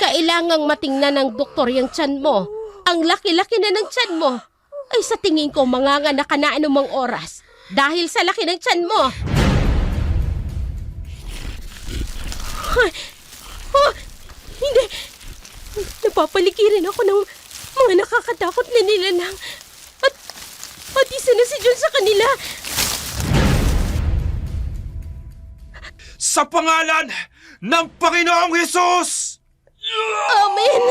Kailangang matingnan ng doktor yung tiyan mo. Ang laki-laki na ng tiyan mo. Ay sa tingin ko manganganak ka na anumang oras. Dahil sa laki ng tiyan mo. Hindi. Napapaligiran ako ng mga nakakatakot na nilalang. At isa na si John sa kanila. Sa pangalan ng Panginoong Hesus! Amen!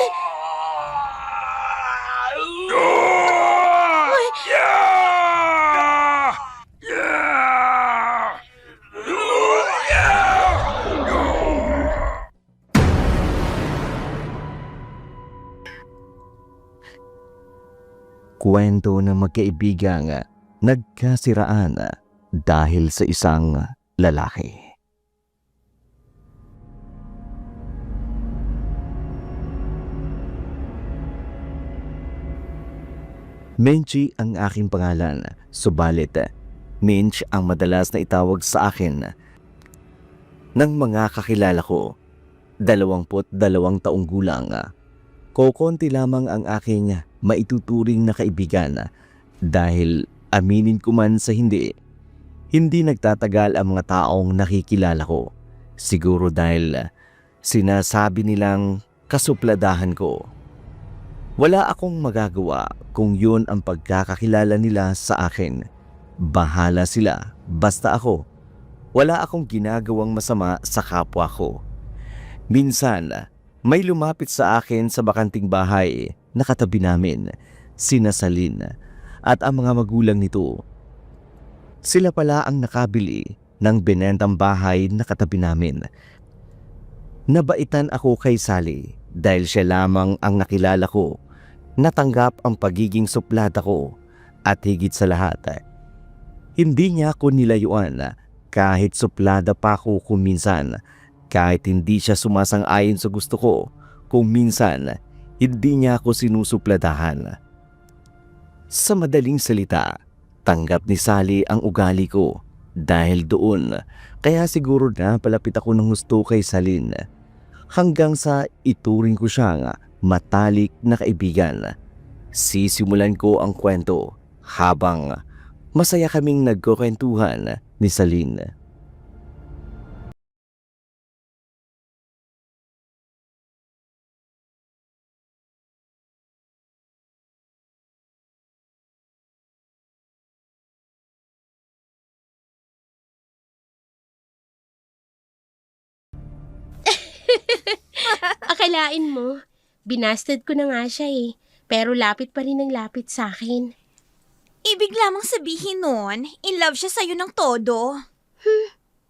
Kwento ng magkaibigang nagkasiraan dahil sa isang lalaki. Menchi ang aking pangalan, subalit Minch ang madalas na itawag sa akin ng mga kakilala ko. 22 taong gulang. Kokonti lamang ang aking maituturing na kaibigan dahil aminin ko man sa hindi nagtatagal ang mga taong nakikilala ko. Siguro dahil sinasabi nilang kasupladahan ko. Wala akong magagawa kung yun ang pagkakakilala nila sa akin. Bahala sila, basta ako. Wala akong ginagawang masama sa kapwa ko. Minsan, may lumapit sa akin sa bakanting bahay na katabi namin, sina Salin at ang mga magulang nito. Sila pala ang nakabili ng binentang bahay na katabi namin. Nabaitan ako kay Sally dahil siya lamang ang nakilala ko. Natanggap ang pagiging suplada ko at higit sa lahat, hindi niya ako nilayuan kahit suplada pa ako kung minsan, kahit hindi siya sumasang-ayon sa gusto ko, kung minsan hindi niya ako sinusupladahan. Sa madaling salita, tanggap ni Sally ang ugali ko dahil doon, kaya siguro na palapit ako ng gusto kay Salin hanggang sa ituring ko siyang matalik na kaibigan. Sisimulan ko ang kwento habang masaya kaming nagkukwentuhan ni Salin. Akalain mo, binasted ko na nga siya eh. Pero lapit pa rin ang lapit sa akin. Ibig lamang sabihin nun, in love siya sa'yo ng todo.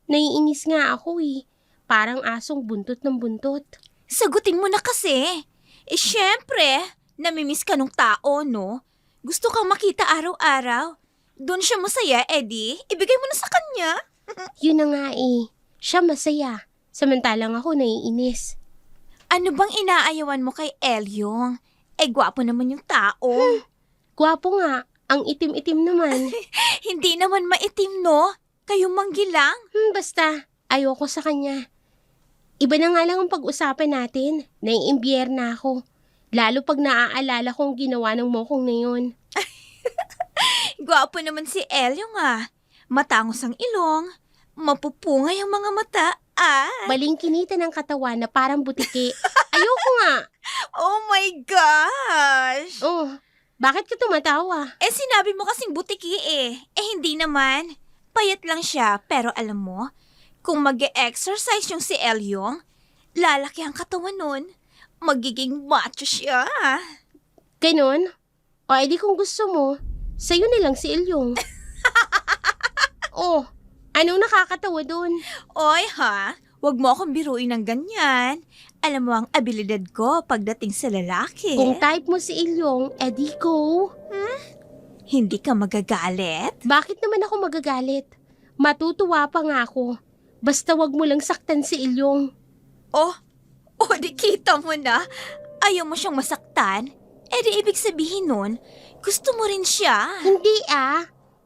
Naiinis nga ako eh. Parang asong buntot ng buntot. Sagutin mo na kasi. Syempre, namimiss ka nung tao, no? Gusto kang makita araw-araw. Doon siya masaya, Eddie. Ibigay mo na sa kanya. Yun na nga eh. Siya masaya. Samantalang ako naiinis. Ano bang inaayawan mo kay Elyong? Gwapo naman yung tao. Gwapo nga. Ang itim-itim naman. Hindi naman maitim, no? Kayong manggilang. Basta, ayoko sa kanya. Iba na nga lang ang pag-usapan natin. Naiimbyer na ako. Lalo pag naaalala kong ginawa ng mokong na yun. Gwapo naman si Elyong Matangos ang ilong. Mapupungay ang mga mata. Balingkinita ng katawan na parang butiki. Ayoko nga. Oh my gosh! Oh, bakit ka tumatawa? Sinabi mo kasing butiki hindi naman. Payat lang siya, pero alam mo, kung mag-e-exercise yung si Elyong, lalaki ang katawan nun. Magiging macho siya. Ganon? O edi kung gusto mo, sa'yo na lang si Elyong. Oh, anong nakakatawa dun? Oy wag mo akong biruin ng ganyan. Alam mo ang abilidad ko pagdating sa lalaki. Kung type mo si Elyong, edi go. Hindi ka magagalit? Bakit naman ako magagalit? Matutuwa pa nga ako. Basta wag mo lang saktan si Elyong. Di kita mo na. Ayaw mo siyang masaktan? Di ibig sabihin nun, gusto mo rin siya. Hindi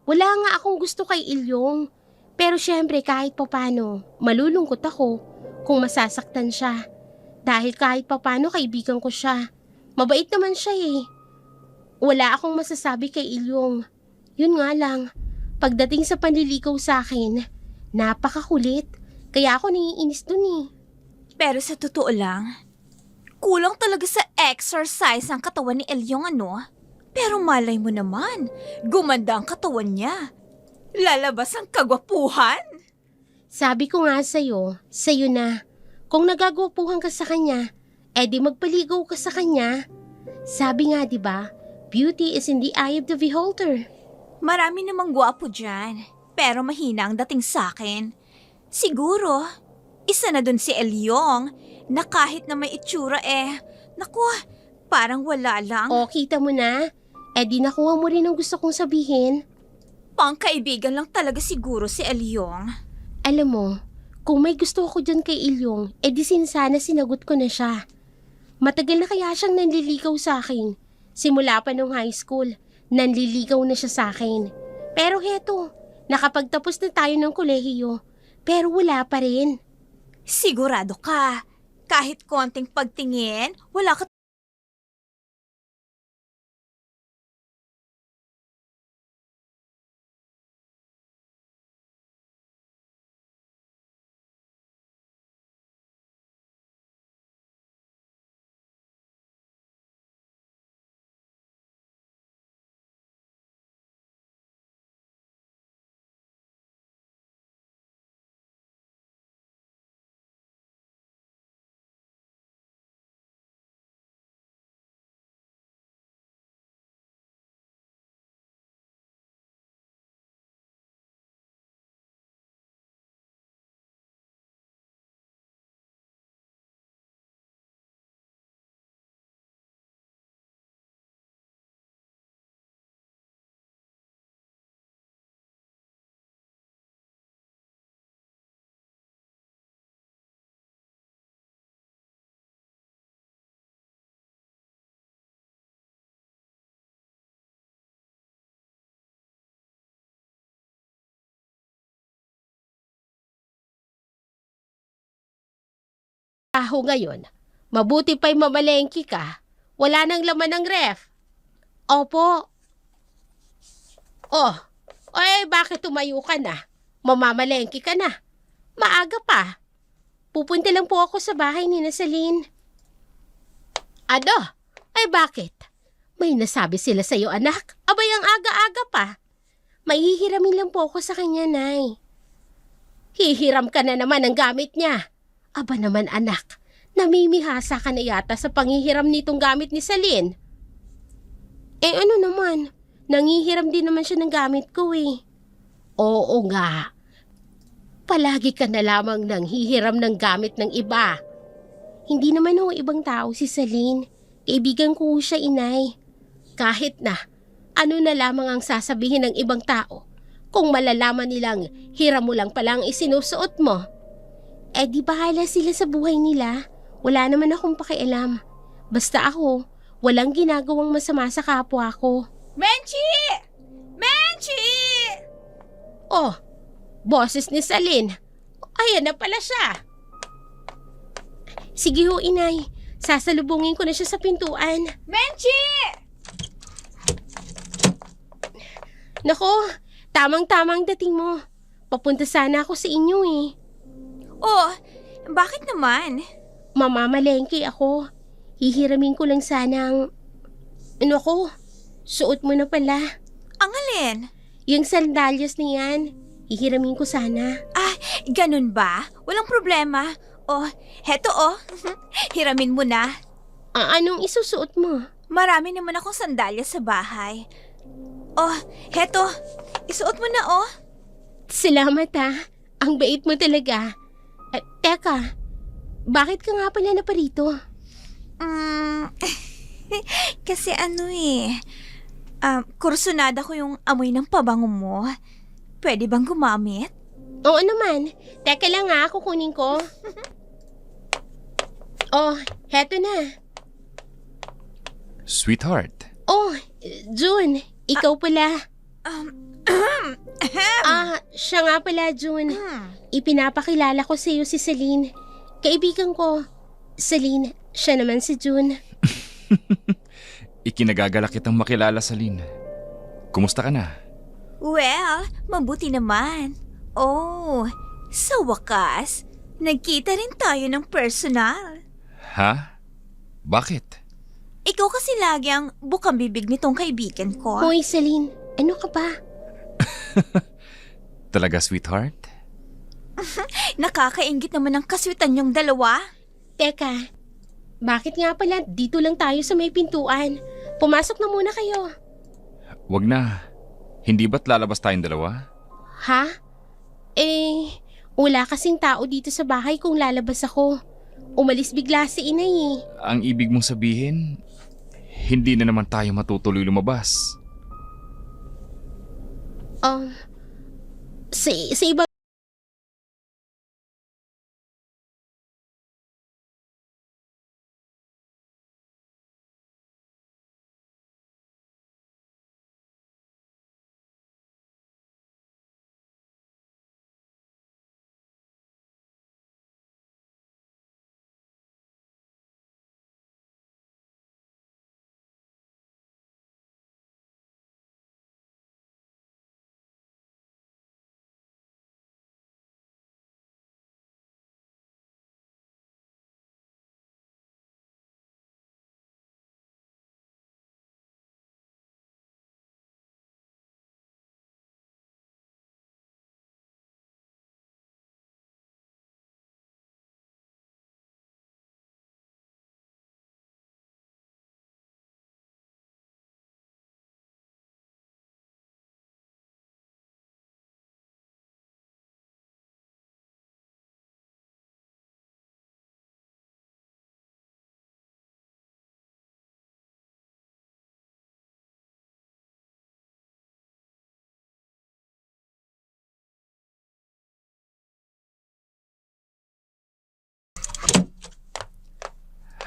Wala nga akong gusto kay Elyong. Pero syempre kahit papano, malulungkot ako kung masasaktan siya. Dahil kahit papano kaibigan ko siya. Mabait naman siya eh. Wala akong masasabi kay Ilyong. Yun nga lang, pagdating sa panliligaw sa akin, napakakulit. Kaya ako naiinis dun eh. Pero sa totoo lang, kulang talaga sa exercise ang katawan ni Elyong ano? Pero malay mo naman, gumanda ang katawan niya. Lalabas ang kagwapuhan. Sabi ko nga sa'yo na. Kung nagagwapuhan ka sa kanya, edi magpaligaw ka sa kanya. Sabi nga 'di ba, beauty is in the eye of the beholder. Marami namang gwapo dyan, pero mahina ang dating sa akin. Siguro, isa na dun si Elyong na kahit na may itsura naku, parang wala lang. O kita mo na, edi nakuha mo rin ang gusto kong sabihin. Pangkaibigan lang talaga siguro si Elyong. Alam mo, kung may gusto ako dyan kay Ilyong, edi sana sinagot ko na siya. Matagal na kaya siyang nanliligaw sa akin. Simula pa nung high school, nanliligaw na siya sa akin. Pero heto, nakapagtapos na tayo ng kolehiyo, pero wala pa rin. Sigurado ka, kahit konting pagtingin, wala ka. Aho ngayon, mabuti pa'y mamalengke ka. Wala nang laman ng ref. Opo. Oh, bakit tumayo ka na? Mamamalengke ka na. Maaga pa. Pupunta lang po ako sa bahay ni Celine. Ano? Bakit? May nasabi sila sa'yo, anak? Abay, ang aga-aga pa. Mahihiramin lang po ako sa kanya, Nay. Hihiram ka na naman ng gamit niya. Aba naman, anak, namimihasa ka na yata sa panghihiram nitong gamit ni Celine. Ano naman, nangihiram din naman siya ng gamit ko eh. Oo nga, palagi ka na lamang nanghihiram ng gamit ng iba. Hindi naman ho ibang tao si Celine, kaibigan ko siya, inay. Kahit na, ano na lamang ang sasabihin ng ibang tao kung malalaman nilang hiram mo lang palang isinusuot mo. Di bahala sila sa buhay nila. Wala naman akong pakialam. Basta ako, walang ginagawang masama sa kapwa ko. Menchi! Menchi! Oh, boses ni Celine. Ayan na pala siya. Sige ho, inay. Sasalubungin ko na siya sa pintuan. Menchi! Nako, tamang-tamang dating mo. Papunta sana ako sa inyo eh. Oh, bakit naman? Mamamalengke ako. Hihiramin ko lang sanang... ko? Suot mo na pala. Ang alin? Yung sandalyas niyan. Hihiramin ko sana. Ganun ba? Walang problema. Oh, heto hiramin mo na. Anong isusuot mo? Marami naman akong sandalyas sa bahay. Oh, heto. Isuot mo na Salamat Ang bait mo talaga. Teka, bakit ka nga pala naparito? Kasi kursunada ko yung amoy ng pabango mo. Pwede bang gumamit? Oo naman. Teka lang kukunin ko. Oh, heto na. Sweetheart, June, ikaw pala. Siya nga pala, June. Ipinapakilala ko sa iyo si Celine. Kaibigan ko. Celine, siya naman si June. Ikinagagalak kitang makilala, Celine. Kumusta ka na? Well, mabuti naman. Oh, sa wakas, nagkita rin tayo ng personal. Ha? Bakit? Ikaw kasi lagi ang bukang bibig nitong kaibigan ko. Hoy, Celine, ano ka ba? Talaga, sweetheart? Nakakaingit naman ang kaswitan yung dalawa. Teka, bakit nga pala dito lang tayo sa may pintuan? Pumasok na muna kayo. Wag na. Hindi ba't lalabas tayong dalawa? Ha? Wala kasing tao dito sa bahay kung lalabas ako. Umalis bigla si inay eh. Ang ibig mong sabihin, hindi na naman tayo matutuloy lumabas. Sa iba...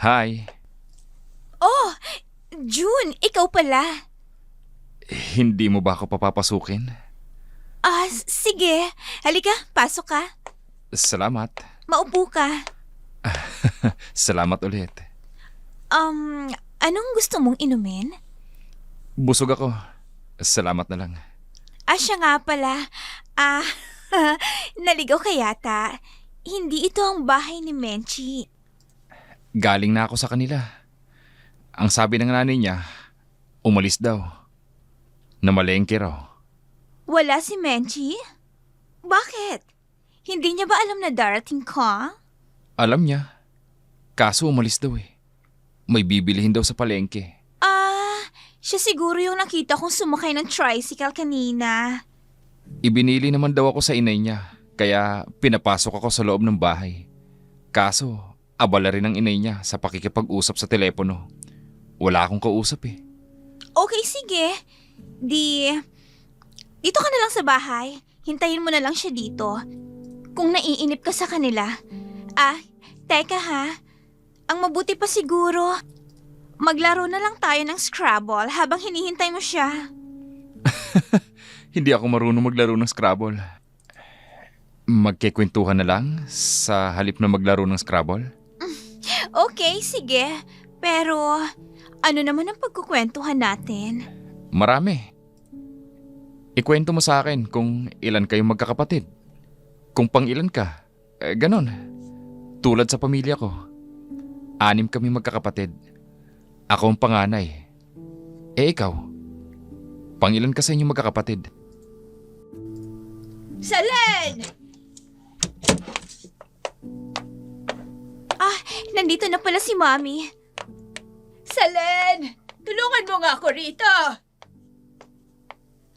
Hi. Oh, June, ikaw pala. Hindi mo ba ako papapasukin? Sige. Halika, pasok ka. Salamat. Maupo ka. Salamat ulit. Anong gusto mong inumin? Busog ako. Salamat na lang. Siya nga pala. Naligaw ka yata. Hindi ito ang bahay ni Menchi. Galing na ako sa kanila. Ang sabi ng nanay niya, umalis daw. Namalengke raw. Wala si Menchi? Bakit? Hindi niya ba alam na darating ka? Alam niya. Kaso umalis daw eh. May bibilihin daw sa palengke. Siya siguro yung nakita kong sumakay ng tricycle kanina. Ibinili naman daw ako sa inay niya. Kaya pinapasok ako sa loob ng bahay. Kaso, abala rin ang inay niya sa pakikipag-usap sa telepono. Wala akong kausap eh. Okay, sige. Dito ka na lang sa bahay. Hintayin mo na lang siya dito. Kung naiinip ka sa kanila. Teka ha. Ang mabuti pa siguro, maglaro na lang tayo ng Scrabble habang hinihintay mo siya. Hindi ako marunong maglaro ng Scrabble. Magkikwentuhan na lang sa halip na maglaro ng Scrabble? Okay, sige. Pero, ano naman ang pagkukwentuhan natin? Marami. Ikwento mo sa akin kung ilan kayong magkakapatid. Kung pang ilan ka, ganon. Tulad sa pamilya ko. 6 kami magkakapatid. Ako ang panganay. Ikaw? Pang ilan ka sa inyong magkakapatid? Salen! Nandito na pala si Mami. Salen! Tulungan mo nga ako rito.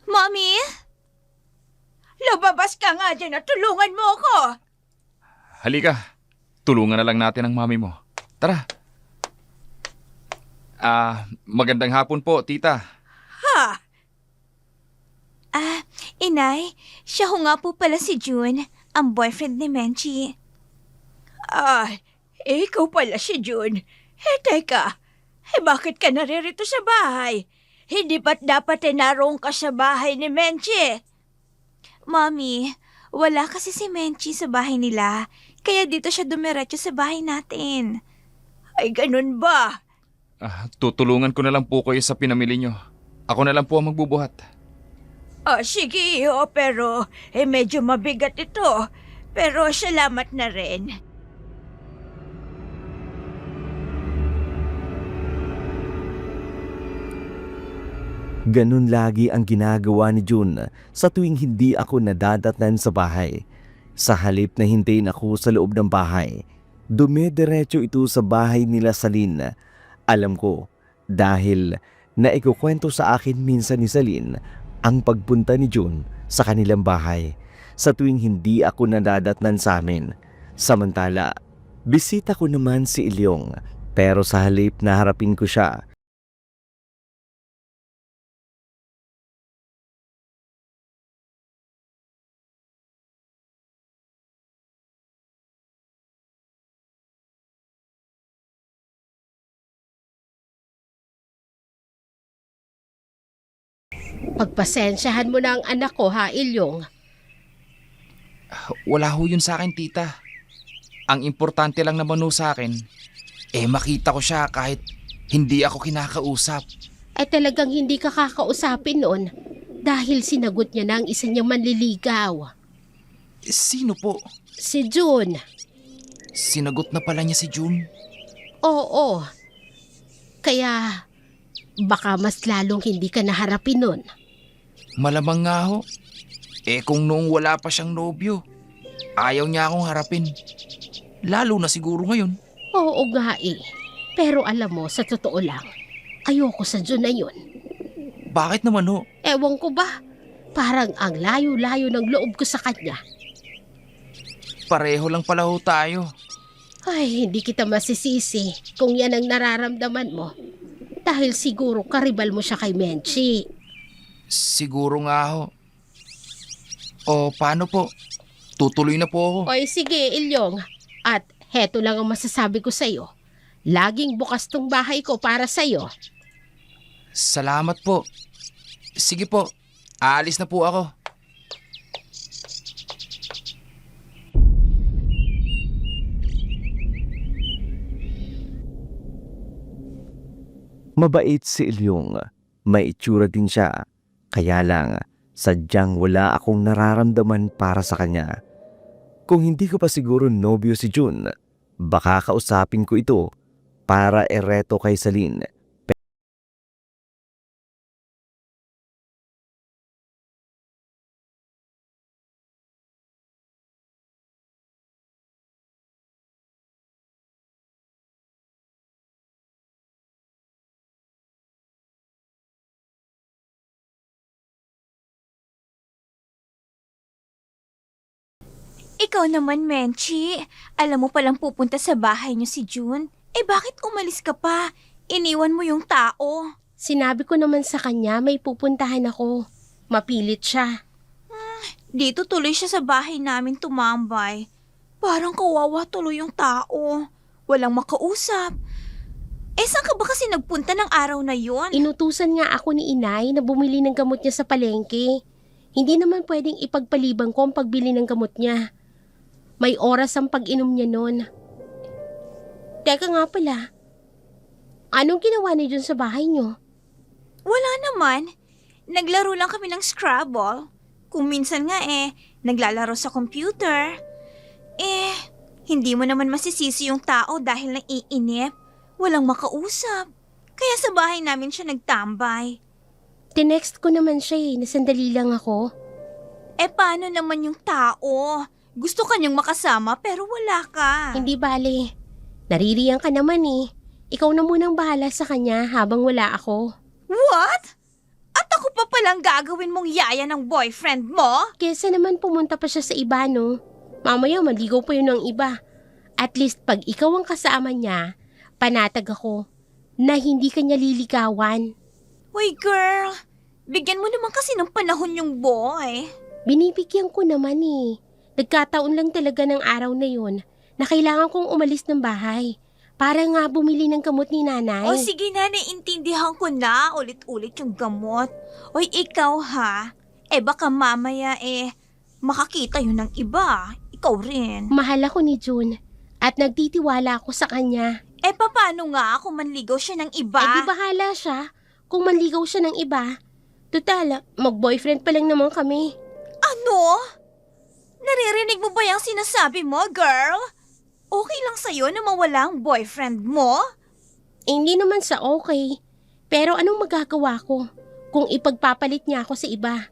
Mami? Lumabas ka nga dyan at tulungan mo ako. Halika, tulungan na lang natin ang mami mo. Tara. Magandang hapon po, tita. Inay, siya ho nga po pala si June, ang boyfriend ni Menchi. Ikaw pala si June. Teka, bakit ka naririto sa bahay? Hindi ba't dapat naroon ka sa bahay ni Menchi? Mami, wala kasi si Menchi sa bahay nila, kaya dito siya dumiretso sa bahay natin. Ay, ganun ba? Tutulungan ko na lang po kayo sa pinamili nyo. Ako na lang po ang magbubuhat. Sige, pero medyo mabigat ito. Pero salamat na rin. Ganun lagi ang ginagawa ni June sa tuwing hindi ako nadadatnan sa bahay. Sa halip na hintayin ako sa loob ng bahay, dumediretso ito sa bahay nila Celine. Alam ko dahil naikukwento sa akin minsan ni Celine ang pagpunta ni June sa kanilang bahay sa tuwing hindi ako nadadatnan sa amin. Samantala, bisita ko naman si Ilyong, pero sa halip na harapin ko siya, Pagpasensyahan mo na ang anak ko, ha, Ilyong? Wala ho yun sa akin, tita. Ang importante lang naman ho sa akin, makita ko siya kahit hindi ako kinakausap. Ay talagang hindi ka kakausapin noon dahil sinagot niya na ang isa niyang manliligaw. Sino po? Si June. Sinagot na pala niya si June? Oo. Kaya baka mas lalong hindi ka naharapin nun. Malamang nga ho. Kung noong wala pa siyang nobyo, ayaw niya akong harapin. Lalo na siguro ngayon. Oo nga eh. Pero alam mo, sa totoo lang, ayoko sa June na yun. Bakit naman ho? Ewan ko ba? Parang ang layo-layo ng loob ko sa kanya. Pareho lang pala ho tayo. Ay, hindi kita masisisi kung yan ang nararamdaman mo. Dahil siguro karibal mo siya kay Menchi. Siguro nga ho. O paano po? Tutuloy na po ako. Oy, sige, Ilyong. At heto lang ang masasabi ko sa'yo. Laging bukas tong bahay ko para sa'yo. Salamat po. Sige po, aalis na po ako. mabait si Ilyong. May itsura din siya. Kaya lang, sadyang wala akong nararamdaman para sa kanya. Kung hindi ko pa siguro nobyo si June, baka kausapin ko ito para ereto kay Celine. Ikaw naman, Menchi. Alam mo palang pupunta sa bahay niyo si June. Bakit umalis ka pa? Iniwan mo yung tao. Sinabi ko naman sa kanya may pupuntahan ako. Mapilit siya. Dito tuloy siya sa bahay namin tumambay. Parang kawawa tuloy yung tao. Walang makausap. Saan ka ba kasi nagpunta ng araw na yon? Inutusan nga ako ni inay na bumili ng gamot niya sa palengke. Hindi naman pwedeng ipagpaliban ko ang pagbili ng gamot niya. May oras ang pag-inom niya noon. Teka nga pala, anong ginawa niyo dyan sa bahay niyo? Wala naman. Naglaro lang kami ng Scrabble. Kung minsan nga naglalaro sa computer. Hindi mo naman masisisi yung tao dahil naiinip. Walang makausap. Kaya sa bahay namin siya nagtambay. Tinext ko naman siya na sandali lang ako. Paano naman yung tao? Gusto ka niyang makasama pero wala ka. Hindi bale. Naririyan ka naman eh. Ikaw na munang bahala sa kanya habang wala ako. What? At ako pa palang gagawin mong yaya ng boyfriend mo? Kesa naman pumunta pa siya sa iba, no? Mamaya maligaw pa yun ng iba. At least pag ikaw ang kasama niya, panatag ako na hindi ka niya liligawan. Uy girl, bigyan mo naman kasi ng panahon yung boy. Binibigyan ko naman eh. Nagkataon lang talaga ng araw na yun na kailangan kong umalis ng bahay para nga bumili ng gamot ni nanay. O sige na, naiintindihan ko na ulit-ulit yung gamot. Uy, ikaw ha? Baka mamaya makakita yun ng iba. Ikaw rin. Mahal ako ni June at nagtitiwala ako sa kanya. paano nga kung manligaw siya ng iba? Eh di bahala siya kung manligaw siya ng iba. Total, mag-boyfriend pa lang naman kami. Ano? Naririnig mo ba yung sinasabi mo, girl? Okay lang sa'yo na mawala ang boyfriend mo? Eh, hindi naman sa okay. Pero anong magagawa ko kung ipagpapalit niya ako sa iba?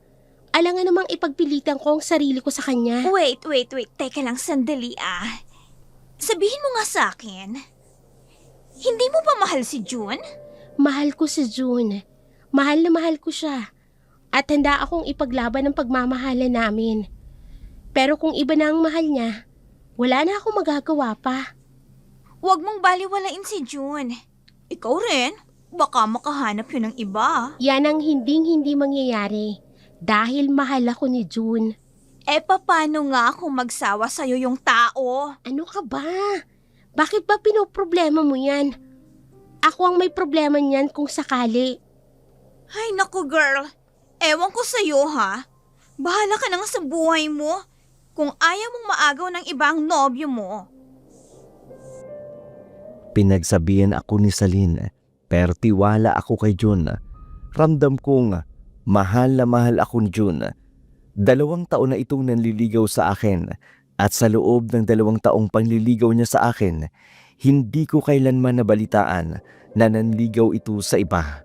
Alangan namang ipagpilitan ko ang sarili ko sa kanya. Wait. Teka lang sandali ah. Sabihin mo nga sa akin, hindi mo ba mahal si June? Mahal ko si June. Mahal na mahal ko siya. At handa akong ipaglaban ang pagmamahalan namin. Pero kung iba na ang mahal niya, wala na akong magagawa pa. Huwag mong baliwalain si June. Ikaw rin, baka makahanap yun ng iba. Yan ang hindi mangyayari dahil mahal ako ni June. Paano nga kung magsawa sa'yo yung tao? Ano ka ba? Bakit ba pinoproblema mo yan? Ako ang may problema niyan kung sakali. Ay naku girl, ewan ko sa'yo ha. Bahala ka na nga sa buhay mo kung ayaw mong maagaw ng ibang nobyo mo. Pinagsabihan ako ni Celine, pero tiwala ako kay June. Ramdam kong mahal na mahal ako ni June. 2 taon na itong nanliligaw sa akin at sa loob ng 2 taong panliligaw niya sa akin, hindi ko kailanman nabalitaan na nanligaw ito sa iba.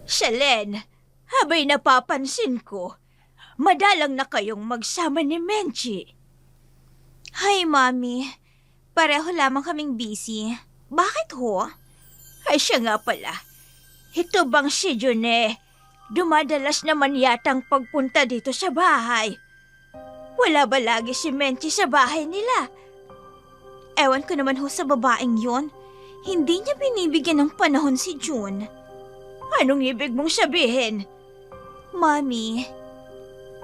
Shalen, habay napapansin ko, madalang na kayong magsama ni Menchi. Hi, Mami. Pareho lamang kaming busy. Bakit ho? Ay siya nga pala. Ito bang si June? Dumadalas naman yatang pagpunta dito sa bahay. Wala ba lagi si Menchi sa bahay nila? Ewan ko naman ho sa babaeng yon. Hindi niya binibigyan ng panahon si June. Anong ibig mong sabihin? Mami,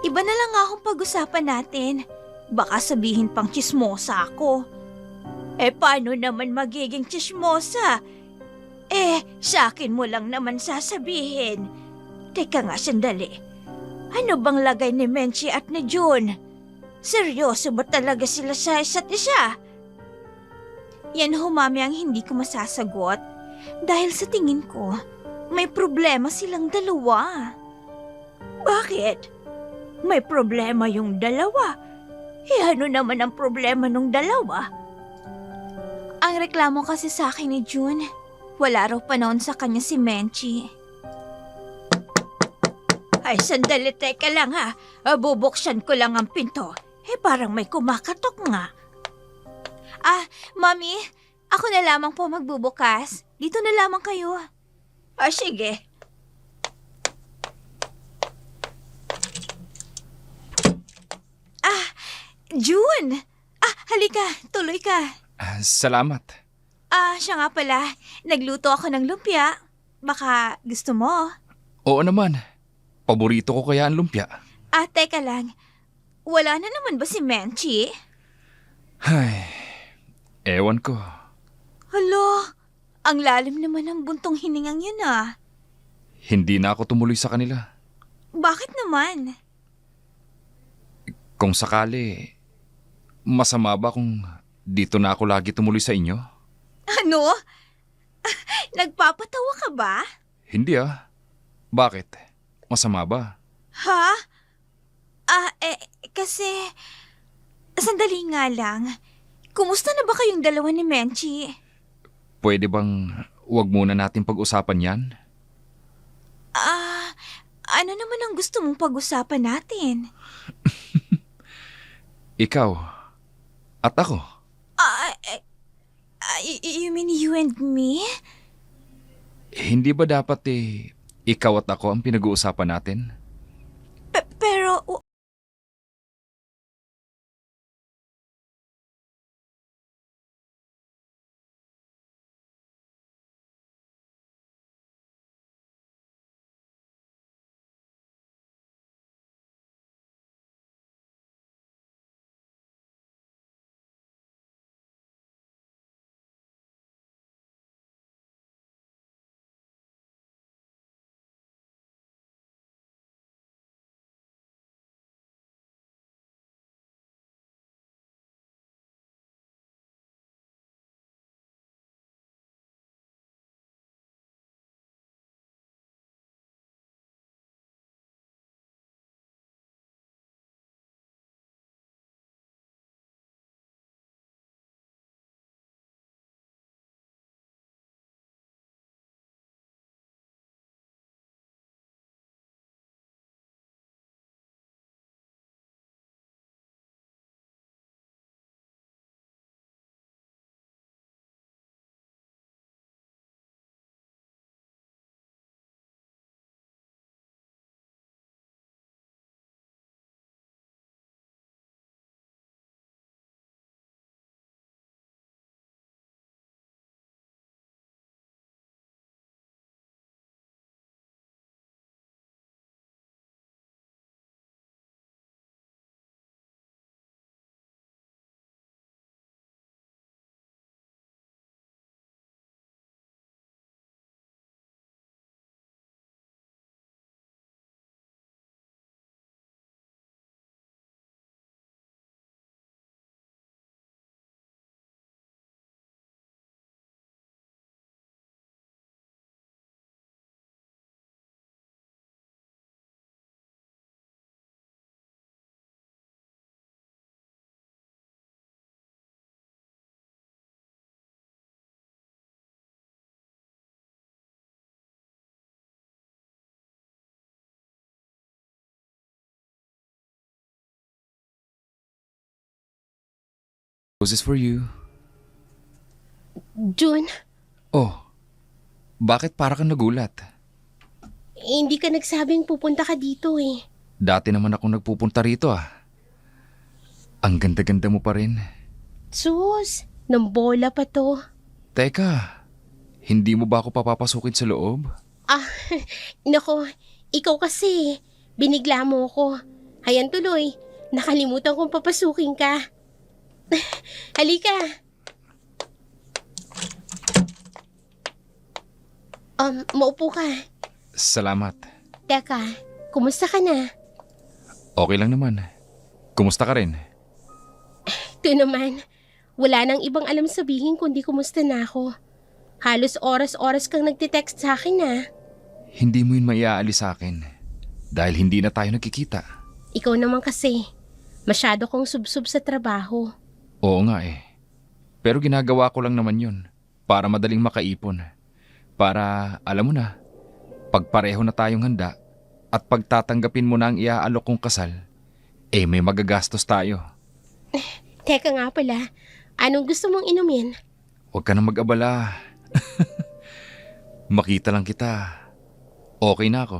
iba na lang akong pag-usapan natin. Baka sabihin pang tsismosa ako. Paano naman magiging tsismosa? Sa akin mo lang naman sasabihin. Teka nga sandali. Ano bang lagay ni Menchi at ni June? Seryoso ba talaga sila sa isa't isa? Yan ho, Mami, ang hindi ko masasagot. Dahil sa tingin ko, may problema silang dalawa. Bakit? May problema yung dalawa. Ano naman ang problema nung dalawa? Ang reklamo kasi sa akin ni June, wala raw panahon sa kanya si Menchi. Ay, sandali, teka lang ha. Bubuksan ko lang ang pinto. Parang may kumakatok nga. Mami, ako na lamang po magbubukas. Dito na lamang kayo. Sige. June! Halika, tuloy ka. Salamat. Siya nga pala, nagluto ako ng lumpia. Baka gusto mo? Oo naman. Paborito ko kaya ang lumpia. Teka lang. Wala na naman ba si Menchi? Ay, ewan ko. Hala, ang lalim naman ng buntong hiningang yun Hindi na ako tumuloy sa kanila. Bakit naman? Kung sakali, masama ba kung dito na ako lagi tumuloy sa inyo? Ano? Nagpapatawa ka ba? Hindi Bakit? Masama ba? Ha? Kasi... Sandali nga lang. Kumusta na ba kayong dalawa ni Menchi? Pwede bang wag muna natin pag-usapan yan? Ano naman ang gusto mong pag-usapan natin? Ikaw at ako. You mean you and me? Hindi ba dapat ikaw at ako ang pinag-uusapan natin? Pero This is for you. Jun, Oh, bakit para kang nagulat? hindi ka nagsabing pupunta ka dito eh. Dati naman akong nagpupunta rito ah. Ang ganda-ganda mo pa rin. Sus, ng bola pa to. Teka, hindi mo ba ako papapasukin sa loob? Ah, nako, ikaw kasi, binigla mo ko. Hayan tuloy, nakalimutan kong papasukin ka. Halika. Maupo ka. Salamat. Teka, kumusta ka na? Okay lang naman. Kumusta ka rin? Ito naman, wala nang ibang alam sabihin kundi kumusta na ako. Halos oras-oras kang nagtitext sa akin na. Hindi mo yun maiaalis sa akin. Dahil hindi na tayo nagkikita. Ikaw naman kasi, masyado kong subsub sa trabaho. Oo nga eh. Pero ginagawa ko lang naman yun. Para madaling makaipon. Para, alam mo na, pagpareho na tayong handa at pagtatanggapin mo na ang iaalok kong kasal, eh may magagastos tayo. Teka nga pala, anong gusto mong inumin? Huwag ka na mag-abala. Makita lang kita. Okay na ako.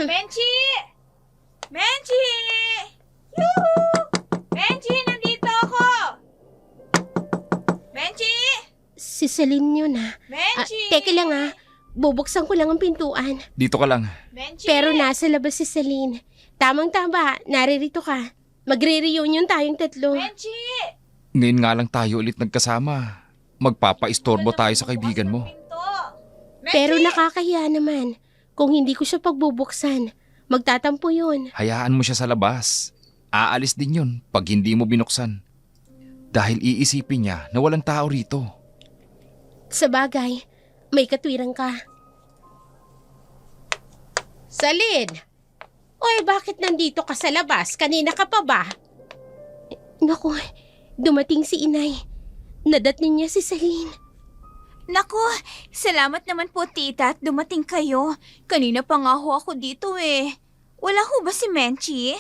Menchi! Menchi! Yoo! Menchi, nandito ako! Menchi! Si Celine yun ha. Menchi! Teka lang ha, bubuksan ko lang ang pintuan. Dito ka lang. Menchi! Pero nasa labas si Celine. Tamang-tama, naririto ka. Magre-reunion tayong tatlo. Menchi! Ngayon nga lang tayo ulit nagkasama. Magpapa-istorbo tayo sa kaibigan mo. Pero nakakahiya naman. Kung hindi ko siya pagbubuksan, magtatampo yun. Hayaan mo siya sa labas. Aalis din yun pag hindi mo binuksan. Dahil iisipin niya na walang tao rito. Sa bagay, may katwiran ka. Celine! Oy, bakit nandito ka sa labas? Kanina ka pa ba? Naku, dumating si inay. Nadatnin niya si Celine. Naku, salamat naman po tita at dumating kayo. Kanina pa nga ho ako dito eh. Wala ho ba si Menchi?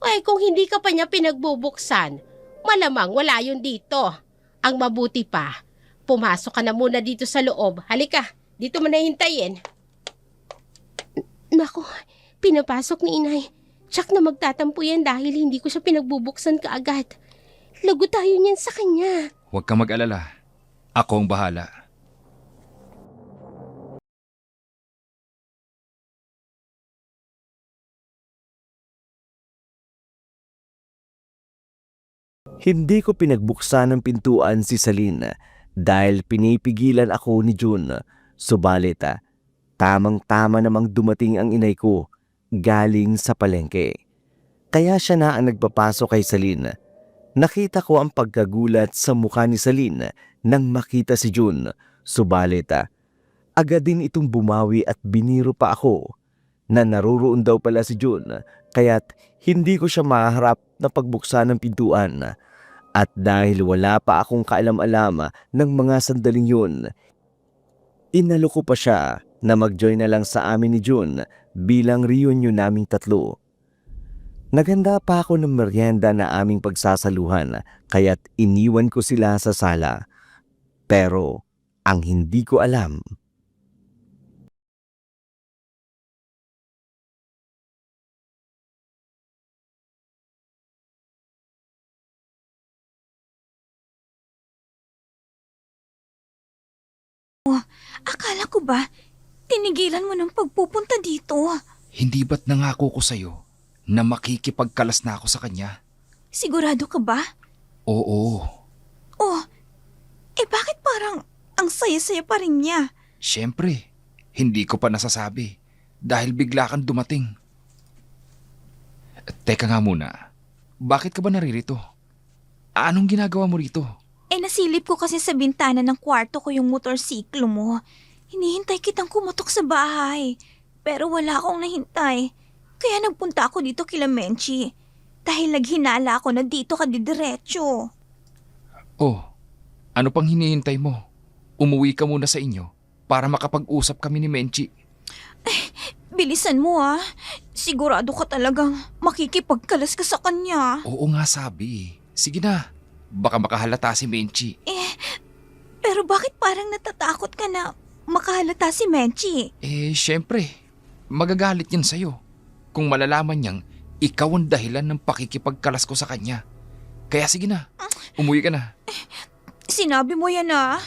Ay, kung hindi ka pa niya pinagbubuksan, malamang wala yun dito. Ang mabuti pa, pumasok ka na muna dito sa loob. Halika, dito mo na hintayin. Naku, pinapasok ni inay. Tsak na magtatampo yan dahil hindi ko siya pinagbubuksan kaagad. Lago tayo niyan sa kanya. Huwag kang mag-alala. Ako ang bahala. Hindi ko pinagbuksan ng pintuan si Celine dahil pinipigilan ako ni June. Subalit, tamang-tama namang dumating ang inay ko galing sa palengke. Kaya siya na ang nagpapasok kay Celine. Nakita ko ang pagkagulat sa mukha ni Celine nang makita si June. Subalit, agad din itong bumawi at biniro pa ako na naroroon daw pala si June kaya't hindi ko siya maharap na pagbuksan ng pintuan. At dahil wala pa akong kaalam-alam ng mga sandaling yun, inalo ko pa siya na mag-join na lang sa amin ni June bilang reunion naming tatlo. Naganda pa ako ng merienda na aming pagsasaluhan kaya't iniwan ko sila sa sala. Pero ang hindi ko alam, Akala ko ba, tinigilan mo ng pagpupunta dito? Hindi ba't nangako ko sa'yo na makikipagkalas na ako sa kanya? Sigurado ka ba? Oo. Oh, bakit parang ang saya-saya pa rin niya? Siyempre, hindi ko pa nasasabi dahil bigla kang dumating. Teka nga muna, bakit ka ba naririto? Anong ginagawa mo rito? Nasilip ko kasi sa bintana ng kwarto ko yung motorsiklo mo. Hinihintay kitang kumatok sa bahay. Pero wala akong nahintay. Kaya nagpunta ako dito kila Menchi. Dahil naghinala ako na dito ka didiretso. Oh, ano pang hinihintay mo? Umuwi ka muna sa inyo para makapag-usap kami ni Menchi. Bilisan mo ah. Sigurado ka talagang makikipagkalas ka sa kanya. Oo nga sabi. Sige na, Baka makahalata si Menchi. Pero bakit parang natatakot ka na makahalata si Menchi? Syempre, magagalit yan sa'yo. Kung malalaman niyang ikaw ang dahilan ng pakikipagkalas ko sa kanya. Kaya sige na, umuwi ka na. Sinabi mo yan ah.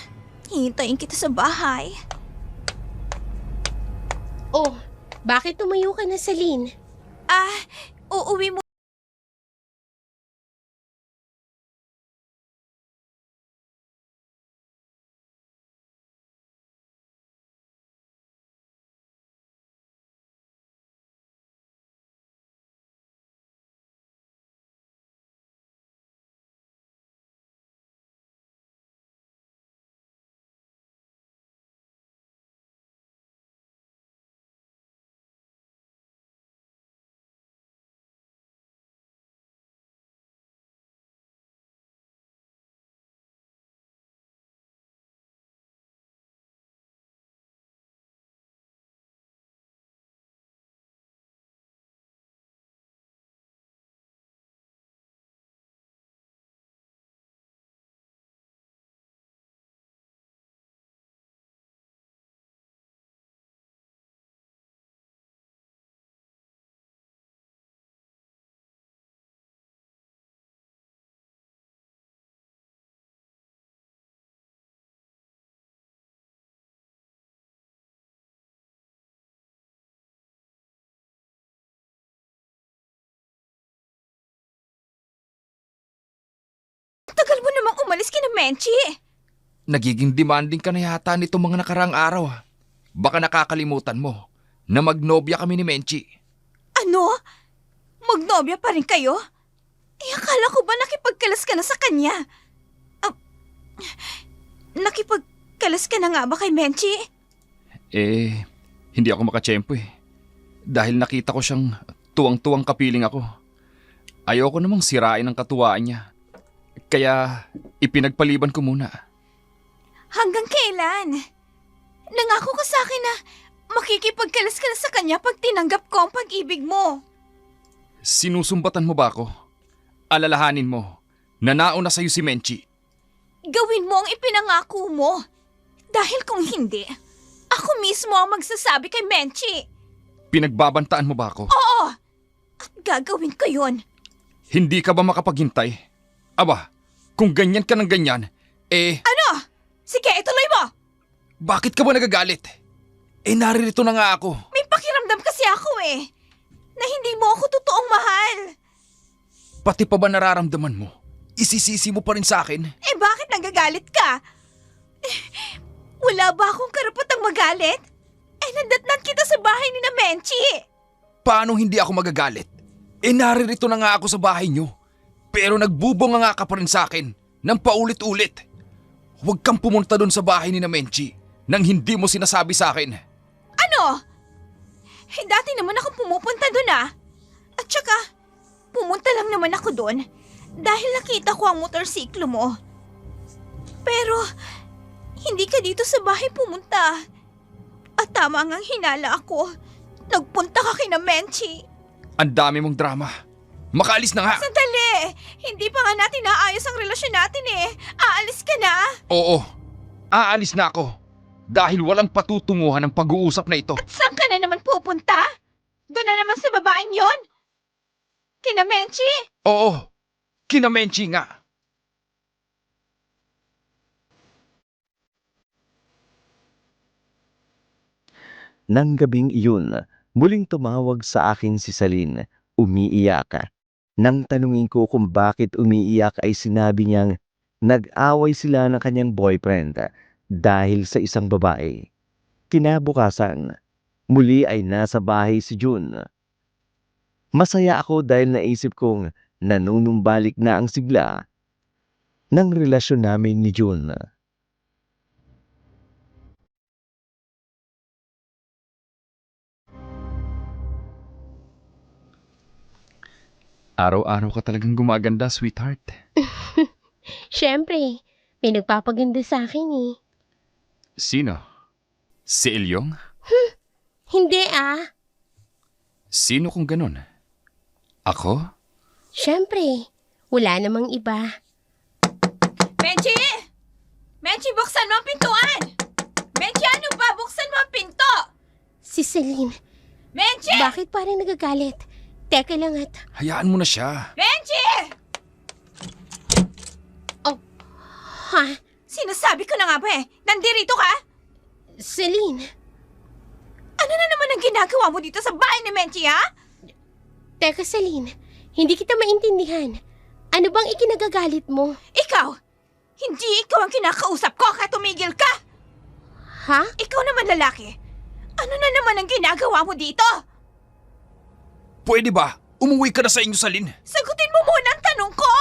Hintayin kita sa bahay. Oh, bakit tumayo ka na, Celine? Uuwi mo. Tagal mo namang umalis kina Menchi. Nagiging demanding ka na yata nitong mga nakarang araw. Baka nakakalimutan mo na magnobya kami ni Menchi. Ano? Magnobya pa rin kayo? Akala ko ba nakipagkalas ka na sa kanya? Nakipagkalas ka na nga ba kay Menchi? Hindi ako makatsyempo Dahil nakita ko siyang tuwang-tuwang kapiling ako. Ayoko namang sirain ang katuwaan niya. Kaya ipinagpaliban ko muna. Hanggang kailan? Nangako ka sa akin na makikipagkalas ka na sa kanya pag tinanggap ko ang pag-ibig mo. Sinusumbatan mo ba ako? Alalahanin mo na nauna sa'yo si Menchi. Gawin mo ang ipinangako mo. Dahil kung hindi, ako mismo ang magsasabi kay Menchi. Pinagbabantaan mo ba ako? Oo! At gagawin ko yun. Hindi ka ba makapaghintay? Aba, kung ganyan ka ng ganyan, Ano? Sige, ituloy mo! bakit ka ba nagagalit? Naririto na nga ako. May pakiramdam kasi ako na hindi mo ako totoong mahal. Pati pa ba nararamdaman mo? Isisisi mo pa rin sa akin? Bakit nagagalit ka? Wala ba akong karapatang magalit? Nadatnan kita sa bahay ni na Menchi. Paano hindi ako magagalit? Naririto na nga ako sa bahay niyo. Pero nagbubunga nga ka pa rin sa akin ng paulit-ulit. Huwag kang pumunta doon sa bahay ni na Menchi nang hindi mo sinasabi sa akin. Ano? Dati naman ako pumupunta doon At saka, pumunta lang naman ako doon dahil nakita ko ang motorsiklo mo. Pero, hindi ka dito sa bahay pumunta. At tama ngang hinala ako. Nagpunta ka kina Menchi. Ang dami mong drama. Makaalis na nga. Sandali! Hindi pa nga natin naayos ang relasyon natin Aalis ka na? Oo, aalis na ako. Dahil walang patutunguhan ang pag-uusap na ito. At saan ka na naman pupunta? Doon na naman sa babaeng yon? Kina Menchi? Oo, kina Menchi nga. Nang gabing iyon, muling tumawag sa akin si Celine, umiiyak. Nang tanungin ko kung bakit umiiyak ay sinabi niyang nag-away sila ng kanyang boyfriend dahil sa isang babae. Kinabukasan, muli ay nasa bahay si June. Masaya ako dahil naisip kong nanunumbalik na ang sigla ng relasyon namin ni June. Araw-araw ka talagang gumaganda, sweetheart. Siyempre, may nagpapaganda sa akin Sino? Si Ilyong? Hindi Sino kung ganun? Ako? Siyempre, wala namang iba. Menchi! Menchi, buksan mo ang pintuan! Menchi, ano ba? Buksan mo ang pinto! Si Celine, Menchi! bakit parang nagagalit? Teka lang at... Hayaan mo na siya. Menchi! Ha? Sinasabi ko na nga ba nandito ka? Celine, Ano na naman ang ginagawa mo dito sa bahay ni Menchi, ha? teka Celine, hindi kita maintindihan. Ano bang ikinagagalit mo? Ikaw! Hindi ikaw ang kinakausap ko kaya tumigil ka! Ha? Ikaw naman lalaki! Ano na naman ang ginagawa mo dito? Pwede ba? Umuwi ka na sa inyo, Celine. Sagutin mo muna ang tanong ko!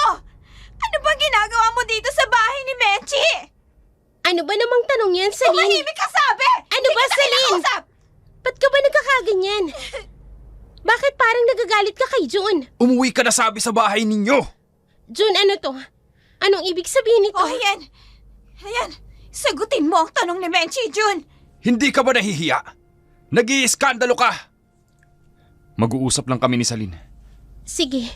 Ano bang ginagawa mo dito sa bahay ni Menchi? Ano ba namang tanong yan, Celine? Tumahimik ka sabi! Ano Hindi ba, kita Celine? kinakausap! Ba't ka ba nagkakaganyan? Bakit parang nagagalit ka kay June? Umuwi ka na sabi sa bahay ninyo. June, ano to? Anong ibig sabihin nito? Oh, ayan! Ayan! Sagutin mo ang tanong ni Menchi, Jun! Hindi ka ba nahihiya? Nag-iiskandalo ka. Mag-uusap lang kami ni Celine. Sige,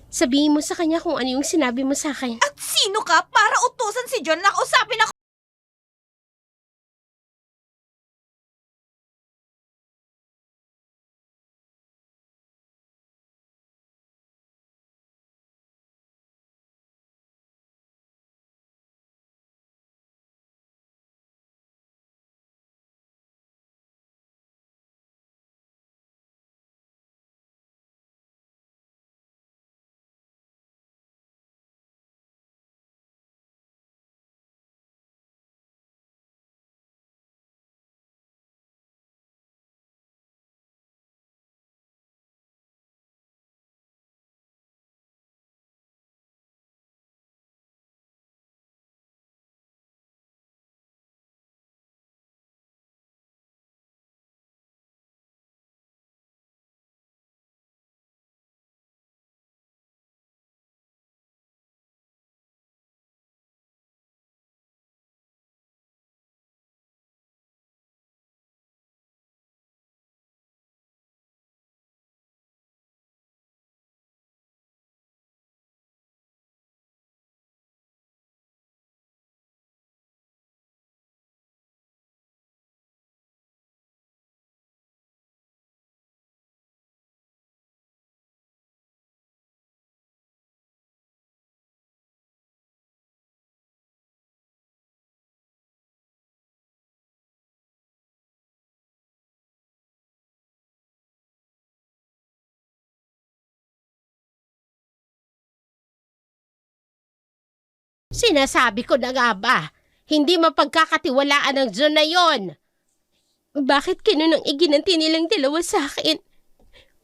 sabihin mo sa kanya kung ano yung sinabi mo sa akin. At sino ka para utusan si John na kausapin ako? Sinasabi ko na nga ba, hindi mapagkakatiwalaan ng June na yon. Bakit kinunang iginanti nilang dalawa sa akin?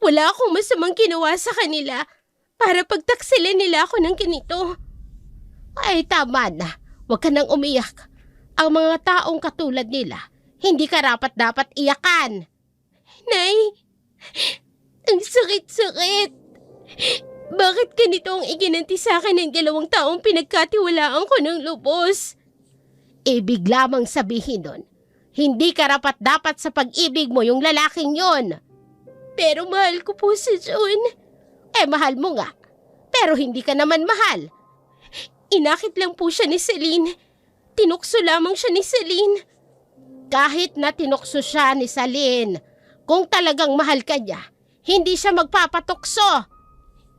Wala akong masamang ginawa sa kanila para pagtaksilan nila ako ng ganito. Ay, tama na. Huwag ka nang umiyak. Ang mga taong katulad nila, hindi karapat-dapat iyakan. Nay, ang sakit-sakit. Bakit ganito ang iginanti sa akin ng dalawang taong pinagkatiwalaan ko ng lubos? Ibig lamang sabihin nun, hindi karapat-dapat sa pag-ibig mo yung lalaking yon. Pero mahal ko po si June. Mahal mo nga. Pero hindi ka naman mahal. Inakit lang po siya ni Celine. Tinukso lamang siya ni Celine. Kahit na tinukso siya ni Celine, kung talagang mahal ka niya, hindi siya magpapatukso.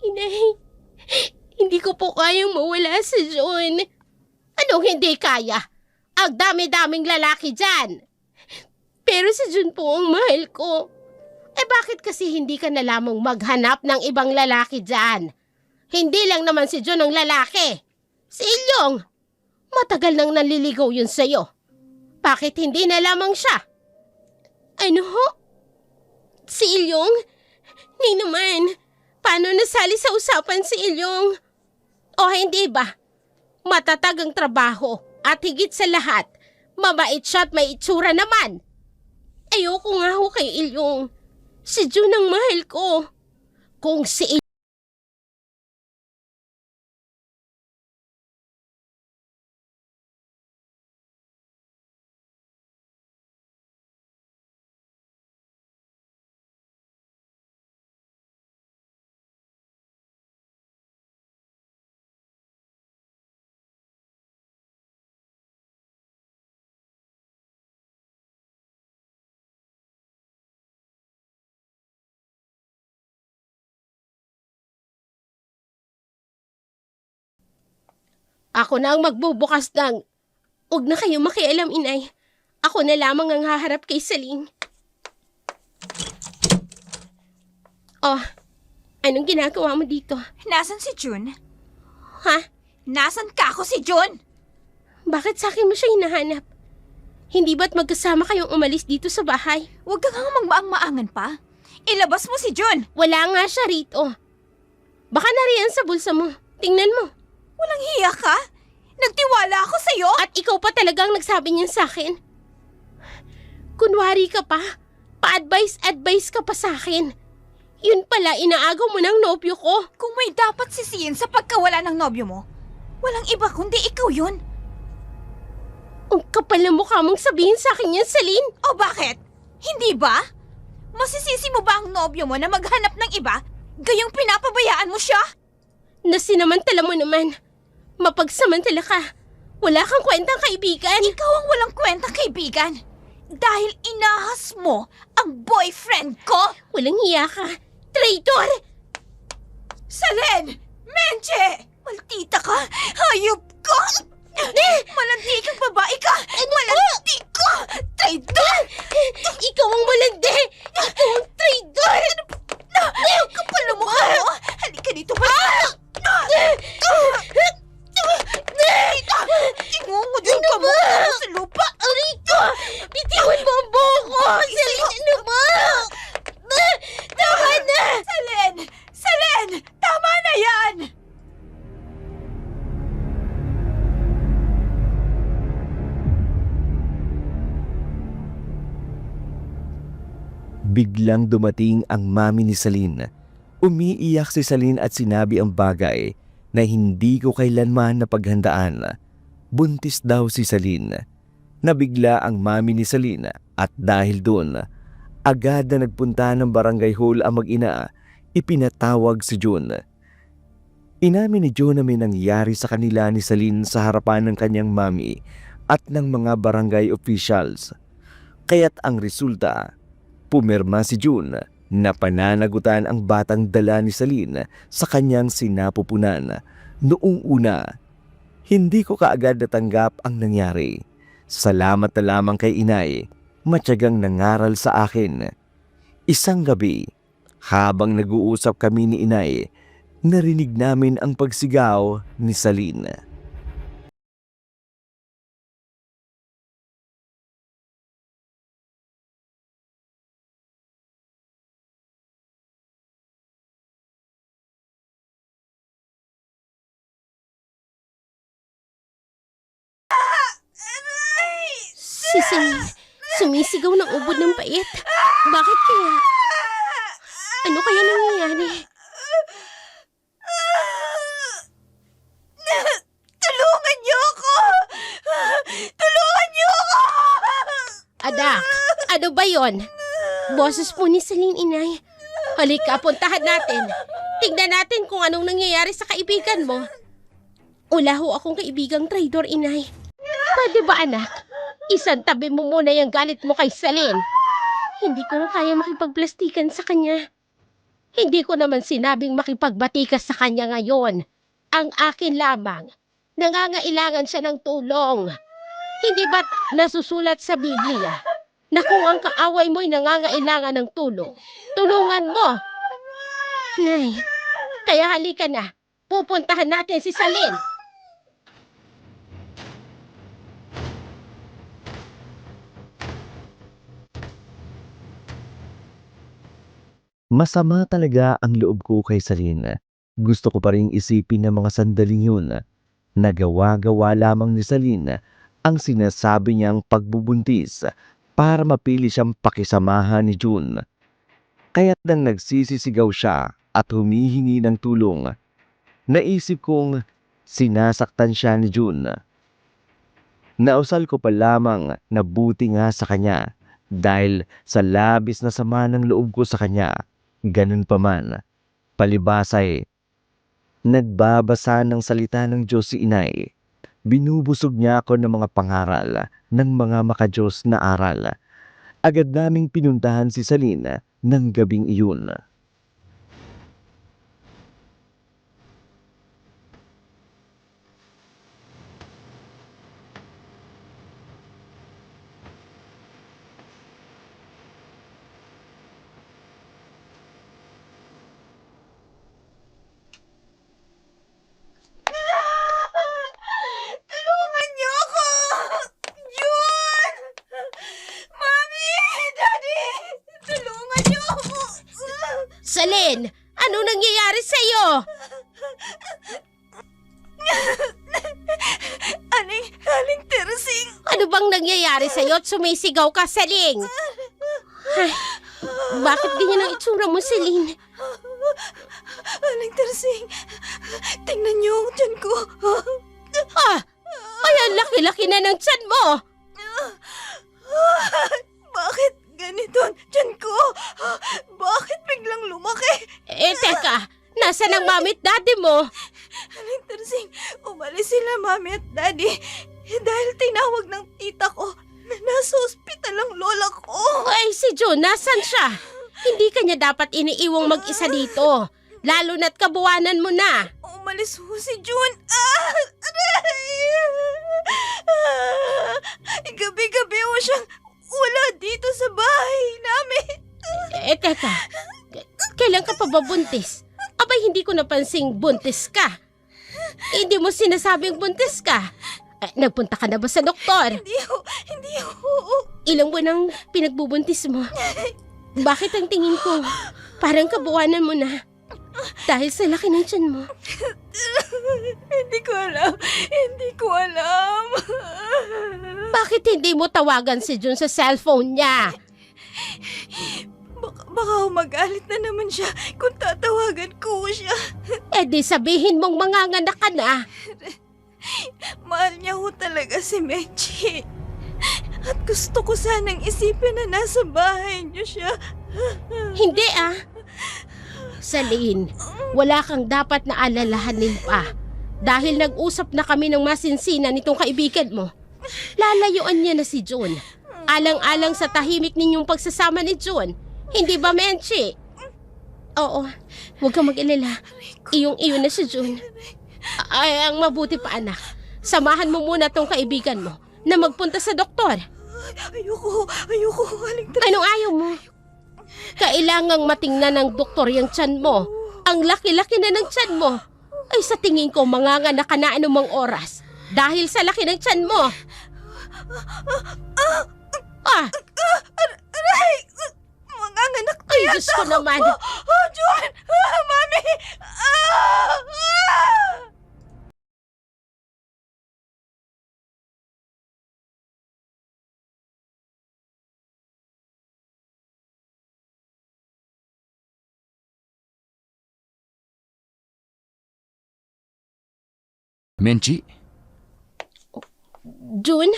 Inay, hindi ko po kayang mawala si June. Anong hindi kaya? Ang dami-daming lalaki dyan. Pero si June po ang mahal ko. Bakit kasi hindi ka na lamang maghanap ng ibang lalaki dyan? Hindi lang naman si June ang lalaki. Si Ilyong. Matagal nang nanliligaw yun sa'yo. Bakit hindi na lamang siya? Ano ho? Si Ilyong? Ni naman. Paano nasali sa usapan si Ilyong? O hindi ba? Matatag ang trabaho at higit sa lahat, mabait siya at may itsura naman. Ayoko nga ho kay Ilyong. Si June ang mahal ko. Kung si Ako na ang magbubukas ng... Huwag na kayo makialam, inay. Ako na lamang ang haharap kay Celine. Oh, anong ginagawa mo dito? Nasaan si June? Ha? Nasaan ka ako si June? Bakit sa akin mo siya hinahanap? Hindi ba't magkasama kayong umalis dito sa bahay? Huwag ka nga magmaang-maangan pa. Ilabas mo si June. Wala nga siya rito. Baka nariyan sa bulsa mo. Tingnan mo. Walang hiya ka? Nagtiwala ako sa'yo? At ikaw pa talagang nagsabi niyan sa akin. Kunwari ka pa. Pa-advice ka pa sa akin. Yun pala, inaagaw mo ng nobyo ko. Kung may dapat sisihin sa pagkawala ng nobyo mo, walang iba kundi ikaw yun. Ang kapal na mukha mong sabihin sa akin yan, Celine. O bakit? Hindi ba? Masisisi mo ba ang nobyo mo na maghanap ng iba, gayong pinapabayaan mo siya? Na sinamantala mo naman. Mapagsamantala ka. Wala kang kwentang kaibigan. Ikaw ang walang kwentang kaibigan. Dahil inahas mo ang boyfriend ko. Walang hiya ka. Traitor! Salen! Menche! Maldita ka! Hayop ka! Malandi kang babae ka! Malandi ka! Traitor! Ikaw ang malandi! Ikaw ang traitor! Ang kapal na mukha mo! Halika dito ba? Tingungudin ka mo sa lupa! Arito! Bitiwan mo ang buho ko! Celine, ano ba? Tama na! Salen! Salen! Tama na yan! Biglang dumating ang mami ni Celine. Umiiyak si Celine at sinabi ang bagay na hindi ko kailanman napaghandaan. Buntis daw si Celine. Nabigla ang mami ni Celine at dahil doon, agad na nagpunta ng barangay hall ang mag-ina, ipinatawag si June. Inamin ni June na may nangyari sa kanila ni Celine sa harapan ng kanyang mami at ng mga barangay officials. Kaya't ang resulta, pumirma si June na pananagutan ang batang dala ni Celine sa kanyang sinapupunan. Noong una, hindi ko kaagad natanggap ang nangyari. Salamat na lamang kay inay, matyagang nangaral sa akin. Isang gabi, habang nag-uusap kami ni inay, narinig namin ang pagsigaw ni Celine. Si Celine, sumisigaw ng ubod ng pait. Bakit kaya? Ano kaya nangyayari? Tulungan niyo ako! Tulungan niyo ako! Adak, ano ba yon? Boses po ni Celine, inay. Halika, puntahan natin. Tignan natin kung anong nangyayari sa kaibigan mo. Wala ho akong kaibigang traidor, inay. Pwede ba, anak? Isang tabi mo muna yung galit mo kay Celine. Hindi ko na kaya makipagplastikan sa kanya. Hindi ko naman sinabing makipagbatikas sa kanya ngayon. Ang akin lamang, nangangailangan siya ng tulong. Hindi ba't nasusulat sa Biblia na kung ang kaaway mo'y nangangailangan ng tulong, tulungan mo? Nay, kaya halika na. Pupuntahan natin si Celine. Masama talaga ang loob ko kay Celine. Gusto ko pa rin isipin ng mga sandaling yun. Nagawa-gawa lamang ni Celine ang sinasabi niyang pagbubuntis para mapili siyang pakisamahan ni June. Kaya't nang nagsisisigaw siya at humihingi ng tulong, naisip kong sinasaktan siya ni June. Nausal ko pa lamang na buti nga sa kanya dahil sa labis na sama ng loob ko sa kanya. Ganun pa man, palibasay, nagbabasa ng salita ng Diyos si inay. Binubusog niya ako ng mga pangaral ng mga makadiyos na aral. Agad naming pinuntahan si Celine ng gabing iyon. Daddy! Tulungan niyo ako! Celine, anong nangyayari sa'yo? Aling Teresing! Ano bang nangyayari sa'yo at sumisigaw ka, Celine? Ay, bakit ganyan ang itsura mo, Celine? Aling Teresing! Tingnan niyo ang tiyan ko! Ay, ang laki-laki na ng tiyan mo! Bakit ganito ang tiyan ko? Bakit biglang lumaki? Teka, nasaan ang mami at daddy mo? Aling Teresing, umalis sila mami at daddy dahil tinawag ng tita ko na nasa ospital ang lola ko. Ay, si June, nasan siya? Hindi ka niya dapat iniiwang mag-isa dito. Lalo na't kabuwanan mo na. Umalis ho si June. Gabi-gabi ho siyang wala dito sa bahay namin. Teka, kailan ka pa ba buntis? Abay, hindi ko napansing buntis ka. Hindi mo sinasabing buntis ka. Nagpunta ka na ba sa doktor? Hindi ho. Ilang buwan ang pinagbubuntis mo? Bakit ang tingin ko parang kabuwanan mo na? Dahil sa laki ng tiyan mo. Hindi ko alam. Bakit hindi mo tawagan si June sa cellphone niya? Baka magalit na naman siya kung tatawagan ko siya. Di sabihin mong manganganak ka na. Mahal niya ho talaga si Menchi. At gusto ko sanang isipin na nasa bahay niyo siya. Hindi Celine, wala kang dapat na alalahanin pa. Dahil nag-usap na kami ng masinsinan nitong kaibigan mo. Lalayuan niya na si June. Alang-alang sa tahimik ninyong pagsasama ni June. Hindi ba, Menchi? Oo, huwag kang mag-alala. Iyong-iyo na si June. Ay, ang mabuti pa, anak. Samahan mo muna tong kaibigan mo na magpunta sa doktor. Ayoko, Aling Teresing. Anong ayaw mo? Kailangang matingnan ng doktor yung tiyan mo. Ang laki-laki na ng tiyan mo. Ay, sa tingin ko, manganganak ka na anumang oras. Dahil sa laki ng tiyan mo. Aray! Manganganak na Ay, yata Diyos ko ako. naman. June! Mami! Menchi, June?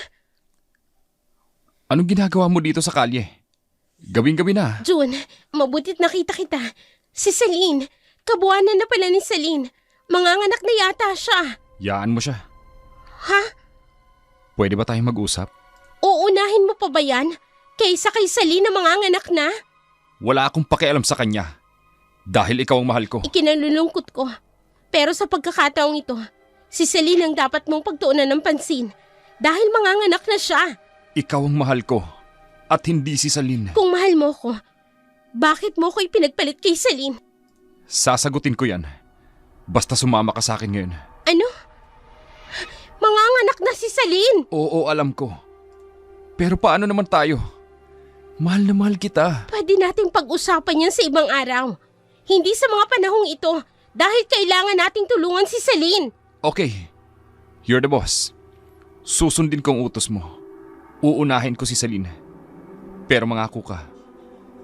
anong ginagawa mo dito sa kalye? Gawing-gabi na. June, mabutit nakita kita. Si Celine. Kabuwanan na pala ni Celine. Manganganak na yata siya. Yaan mo siya. Ha? Pwede ba tayong mag-usap? Uunahin mo pa ba yan? Kaysa kay Celine na manganganak na? Wala akong pakialam sa kanya. Dahil ikaw ang mahal ko. Ikinalulungkot ko. Pero sa pagkakataong ito, si Celine ang dapat mong pagtuunan ng pansin. Dahil manganganak na siya. Ikaw ang mahal ko. At hindi si Celine. Kung mahal mo ko, bakit mo ko ipinagpalit kay Celine? Sasagutin ko yan. Basta sumama ka sa akin ngayon. Ano? Manganganak na si Celine! Oo, alam ko. Pero paano naman tayo? Mahal na mahal kita. Pwede nating pag-usapan yan sa ibang araw. Hindi sa mga panahong ito dahil kailangan nating tulungan si Celine. Okay, you're the boss. Susundin ko ang utos mo. Uunahin ko si Celine. Pero mangako ka,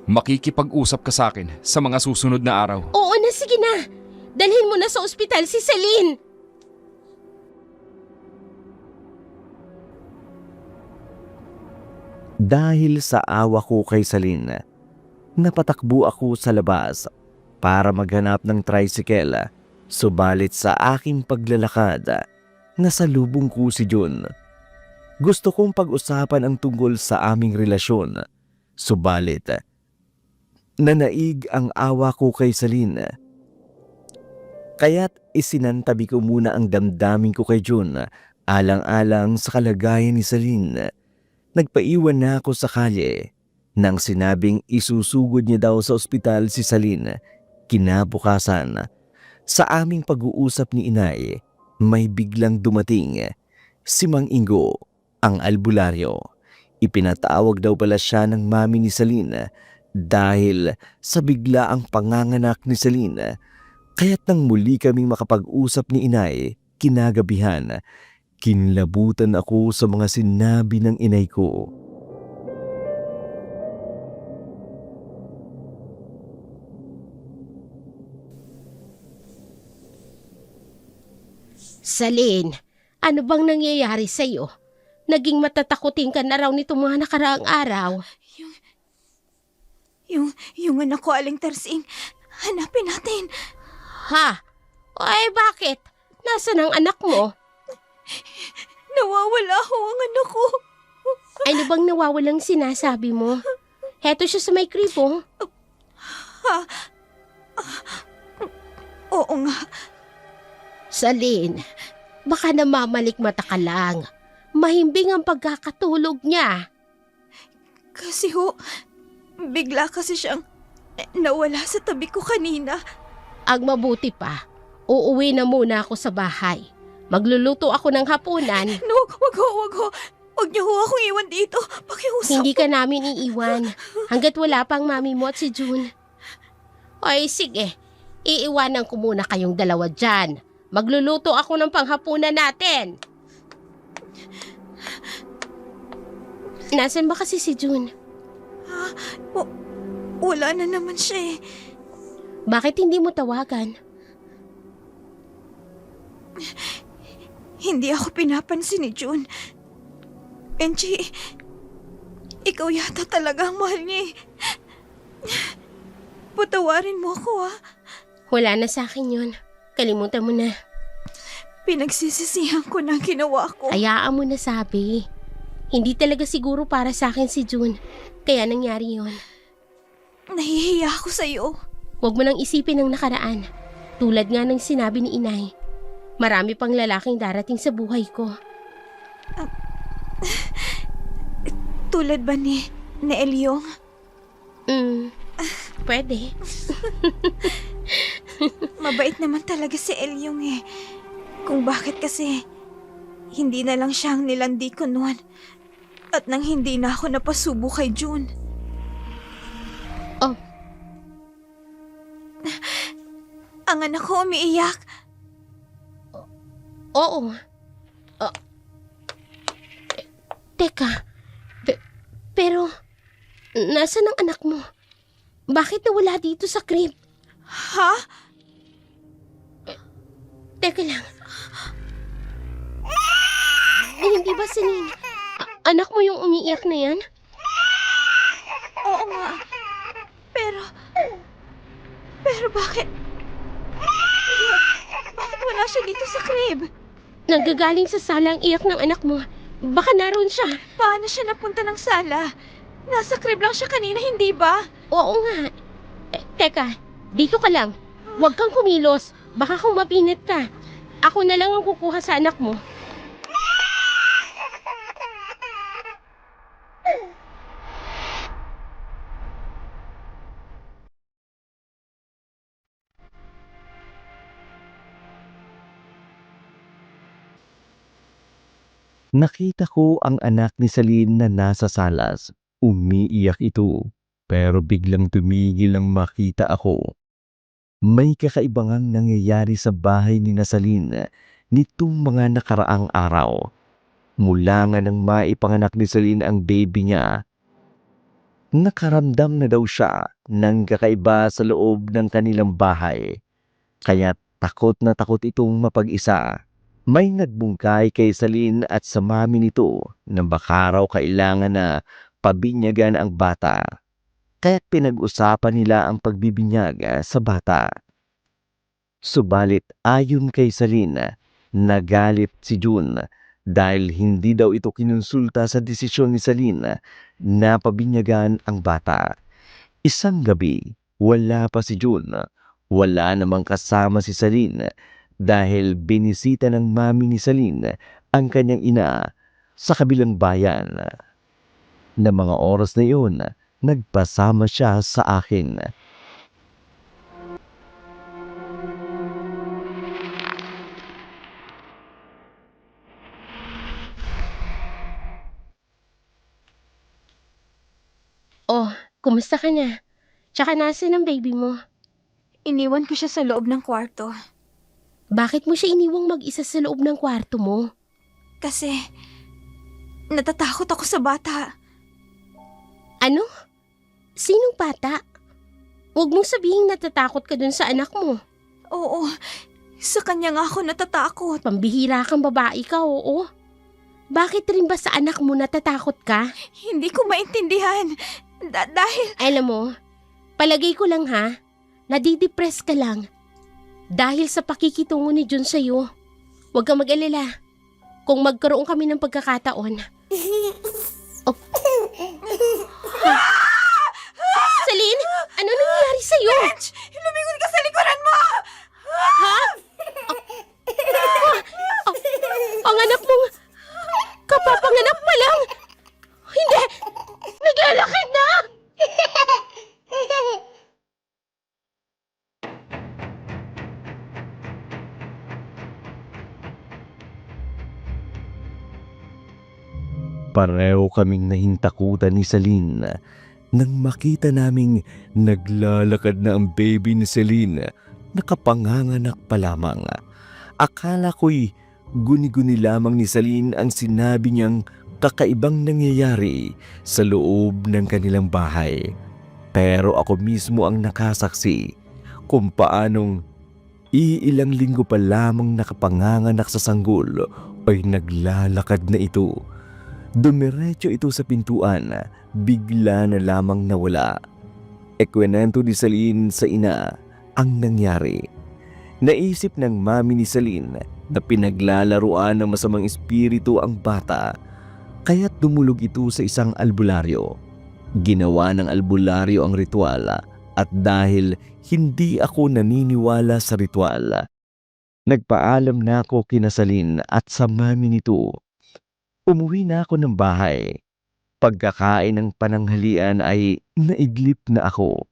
makikipag-usap ka sa akin sa mga susunod na araw. Oo na, sige na. Dalhin mo na sa ospital si Celine. Dahil sa awa ko kay Celine, napatakbo ako sa labas para maghanap ng tricycle. Subalit sa aking paglalakad, nasalubong ko si June. Gusto kong pag-usapan ang tungkol sa aming relasyon. Subalit, nanaig ang awa ko kay Celine. Kaya't isinantabi ko muna ang damdamin ko kay June, alang-alang sa kalagayan ni Celine. Nagpaiwan na ako sa kalye nang sinabing isusugod niya daw sa ospital si Celine. Kinabukasan, sa aming pag-uusap ni Inay, may biglang dumating si Mang Ingo, ang albularyo. Ipinatawag daw pala siya ng mami ni Celine dahil sa biglaang panganganak ni Celine. Kaya't nang muli kaming makapag-usap ni inay, kinagabihan, kinlabutan ako sa mga sinabi ng inay ko. Celine, ano bang nangyayari sa'yo? Naging matatakutin ka na raw nitong mga nakaraang araw. Yung anak ko, Aling Tersing. Hanapin natin. Ha? Ay, bakit? Nasaan ang anak mo? Nawawala ho ang anak ko. Ano bang nawawalang sinasabi mo? Heto siya sa may kribo. Oo nga. Celine, baka namamalikmata ka lang. Mahimbing ang pagkakatulog niya. Kasi ho, bigla kasi siyang nawala sa tabi ko kanina. Ang mabuti pa, uuwi na muna ako sa bahay. Magluluto ako ng hapunan. No, wag ho. Huwag niyo ho akong iwan dito. Pakiusap. Hindi ka namin iiwan hanggat wala pang mami mo at si June. Ay, sige. Iiwanan ko muna kayong dalawa dyan. Magluluto ako ng panghapunan natin. Nasaan ba kasi si June? Wala na naman siya eh. Bakit hindi mo tawagan? Hindi ako pinapansin ni June. Benji, ikaw yata talaga ang mahal niya eh. Patawarin mo ako ah. Wala na sa akin yun. Kalimutan mo na. Pinagsisisihan ko na ginawa ko. Hayaan mo na, sabi. Hindi talaga siguro para sa akin si June. Kaya nangyari yun. Nahihiya ako sa'yo. Huwag mo nang isipin ang nakaraan. Tulad nga ng sinabi ni inay. Marami pang lalaking darating sa buhay ko. Tulad ba ni Elyong? Pwede. Mabait naman talaga si Elyong eh. Kung bakit kasi hindi na lang siya ang nilandi ko noon. At nang hindi na ako napasubo kay June. Oh. Ang anak ko umiiyak. Oo. Teka. Pero, nasaan ang anak mo? Bakit nawala dito sa crib? Ha? Teka lang. Hindi ba Celine? Anak mo yung umiiyak na yan? Oo nga. Pero bakit? Bakit wala siya dito sa crib? Nagagaling sa sala ang iyak ng anak mo. Baka naroon siya. Paano siya napunta ng sala? Nasa crib lang siya kanina, hindi ba? Oo nga. Teka, dito ka lang. Huwag kang kumilos. Baka kung mapinit ka. Ako na lang ang kukuha sa anak mo. Nakita ko ang anak ni Celine na nasa salas. Umiiyak ito, pero biglang tumigil nang makita ako. May kakaibangang nangyayari sa bahay ni Celine nitong mga nakaraang araw. Mula nga nang maipanganak ni Celine ang baby niya, nakaramdam na daw siya ng kakaiba sa loob ng kanilang bahay. Kaya takot na takot itong mapag-isa. May nagbungkay kay Celine at sa mami nito na baka raw kailangan na pabinyagan ang bata. Kaya't pinag-usapan nila ang pagbibinyag sa bata. Subalit ayon kay Celine, nagalit si June dahil hindi daw ito kinonsulta sa desisyon ni Celine na pabinyagan ang bata. Isang gabi, wala pa si June. Wala namang kasama si Celine dahil binisita ng mami ni Celine ang kanyang ina sa kabilang bayan. Na mga oras na iyon, nagpasama siya sa akin. Kumusta ka na? Tsaka nasaan ang baby mo? Iniwan ko siya sa loob ng kwarto. Bakit mo siya iniwang mag-isa sa loob ng kwarto mo? Kasi natatakot ako sa bata. Ano? Sinong bata? Huwag mong sabihin natatakot ka dun sa anak mo. Oo, sa kanya nga ako natatakot. Pambihira kang babae ka, oo. Bakit rin ba sa anak mo natatakot ka? Hindi ko maintindihan. Dahil Alam mo, palagay ko lang ha, nadidepress ka lang. Dahil sa pakikitungo ni Jun sa'yo. Huwag kang mag-alala. Kung magkaroon kami ng pagkakataon. Oh. Ha? Celine, ano nangyari sa'yo? Bench! Lumingon ka sa likuran mo! Ha? Ang anak mong kapapanganak pa lang. Hindi! Naglalakad na! Pareho kaming nahintakutan ni Celine nang makita naming naglalakad na ang baby ni Celine, nakapanganganak pa lamang. Akala ko'y guni-guni lamang ni Celine ang sinabi niyang kakaibang nangyayari sa loob ng kanilang bahay. Pero ako mismo ang nakasaksi kung paanong iilang linggo pa lamang nakapanganganak sa sanggol ay naglalakad na ito. Dumiretso ito sa pintuan, bigla na lamang nawala. Ekwenento ni Celine sa ina ang nangyari. Naisip ng mami ni Celine na pinaglalaruan ng masamang espiritu ang bata, kaya't dumulog ito sa isang albularyo. Ginawa ng albularyo ang ritual at dahil hindi ako naniniwala sa ritual, nagpaalam na ako kina Celine at sa mami nito. Umuwi na ako ng bahay. Pagkakain ng pananghalian ay naidlip na ako.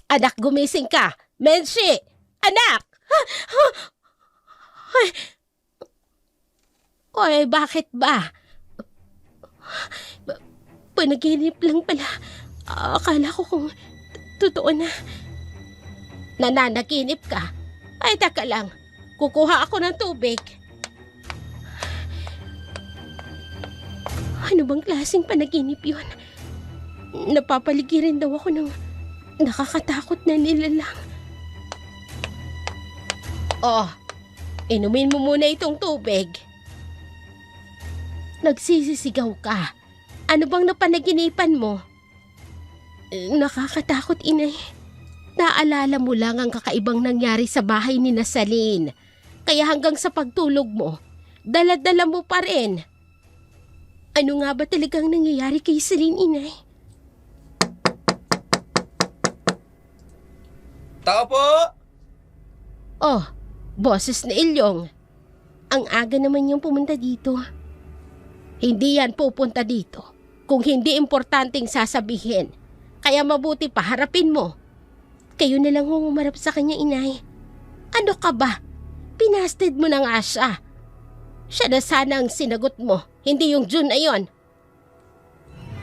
Anak, gumising ka. Menshi, anak! Oy, bakit ba? Panaginip lang pala. Akala ko kung totoo na. Nananaginip ka? Ay, taka lang. Kukuha ako ng tubig. Ano bang klaseng panaginip yun? Napapaligiran daw ako ng nakakatakot na nilalang. Oh, inumin mo muna itong tubig. Nagsisisigaw ka. Ano bang napanaginipan mo? Nakakatakot, inay. Naalala mo lang ang kakaibang nangyari sa bahay ni Celine. Kaya hanggang sa pagtulog mo, dala-dala mo pa rin. Ano nga ba talagang nangyayari kay Celine, inay? Tao po! Oh, boses na Ilyong. Ang aga naman niyang pumunta dito. Hindi yan pupunta dito kung hindi importanteng sasabihin. Kaya mabuti pa harapin mo. Kayo na lang humarap sa kanya, inay. Ano ka ba? Pinasted mo na nga siya. Siya na sana ang sinagot mo, hindi yung Jun na yon.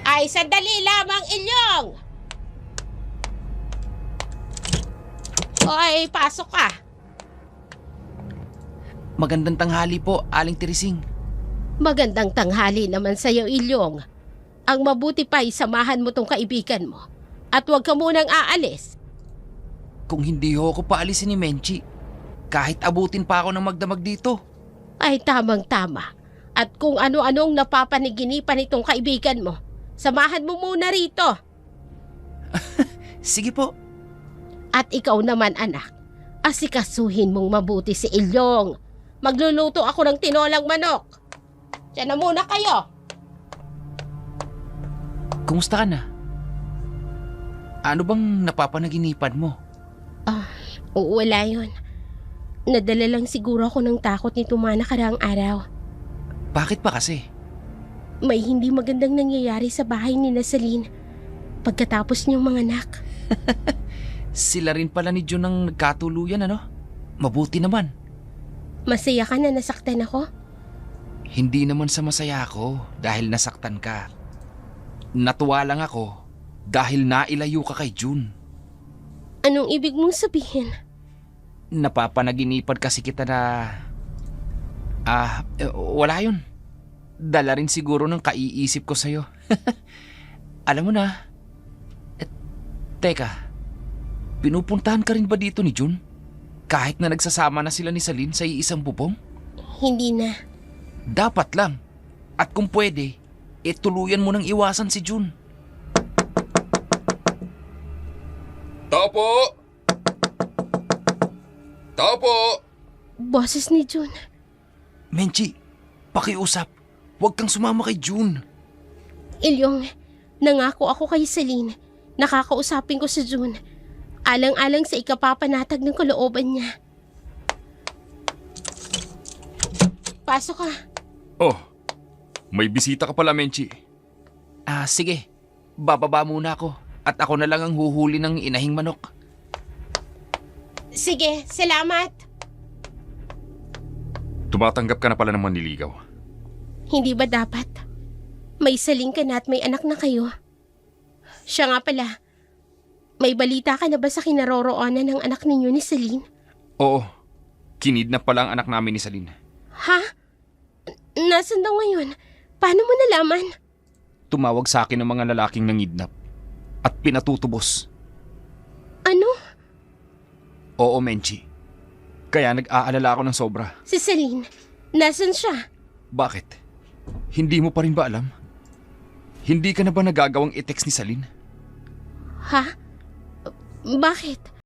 Ay, sandali lamang, Ilyong! Oy, pasok ka. Magandang tanghali po, Aling Teresing. Magandang tanghali naman sa'yo, Ilyong. Ang mabuti pa ay samahan mo tong kaibigan mo. At huwag ka munang aalis. Kung hindi ho ako paalisin ni Menchi, kahit abutin pa ako ng magdamag dito. Ay tamang-tama. At kung ano-anong napapaniginipan itong kaibigan mo, samahan mo muna rito. Sige po. At ikaw naman, anak, asikasuhin mong mabuti si Ilyong. Magluluto ako ng tinolang manok. Diyan na muna kayo. Kumusta ka na? Ano bang napapanaginipan mo? Wala yun. Nadala lang siguro ako ng takot nito mga nakaraang araw. Bakit pa kasi? May hindi magandang nangyayari sa bahay ni Celine pagkatapos niyong manganak. Sila rin pala ni June ang nagkatuluyan, ano? Mabuti naman. Masaya ka na nasaktan ako? Hindi naman sa masaya ako dahil nasaktan ka. Natuwa lang ako dahil nailayo ka kay June. Anong ibig mong sabihin? Napapanaginipan kasi kita na... wala yun. Dala rin siguro ng kaiisip ko sa'yo. Alam mo na. Teka, pinupuntahan ka rin ba dito ni June? Kahit na nagsasama na sila ni Celine sa iisang bubong? Hindi na. Dapat lang. At kung pwede, tuluyan mo nang iwasan si June. Tao po! Tao po! Boses ni June. Menchi, pakiusap. Huwag kang sumama kay June. Ilyong, nangako ako kay Celine. Nakakausapin ko si June. Alang-alang sa ikapapanatag ng kalooban niya. Pasok ka. Oh, may bisita ka pala, Menchi. Sige. Bababa muna ako. At ako na lang ang huhuli ng inahing manok. Sige, salamat. Tumatanggap ka na pala ng manliligaw. Hindi ba dapat? May Celine ka na at may anak na kayo. Siya nga pala, may balita ka na ba sa kinaroroonan ng anak ninyo ni Celine? Oo, kinidnap pala ang anak namin ni Celine. Ha? Nasaan daw ngayon? Paano mo nalaman? Tumawag sa akin ng mga lalaking nangidnap at pinatutubos. Ano? Oo, Menchi. Kaya nag-aalala ako ng sobra. Si Celine, nasaan siya? Bakit? Hindi mo pa rin ba alam? Hindi ka na ba nagagawang i-text ni Celine? Ha? Bakit?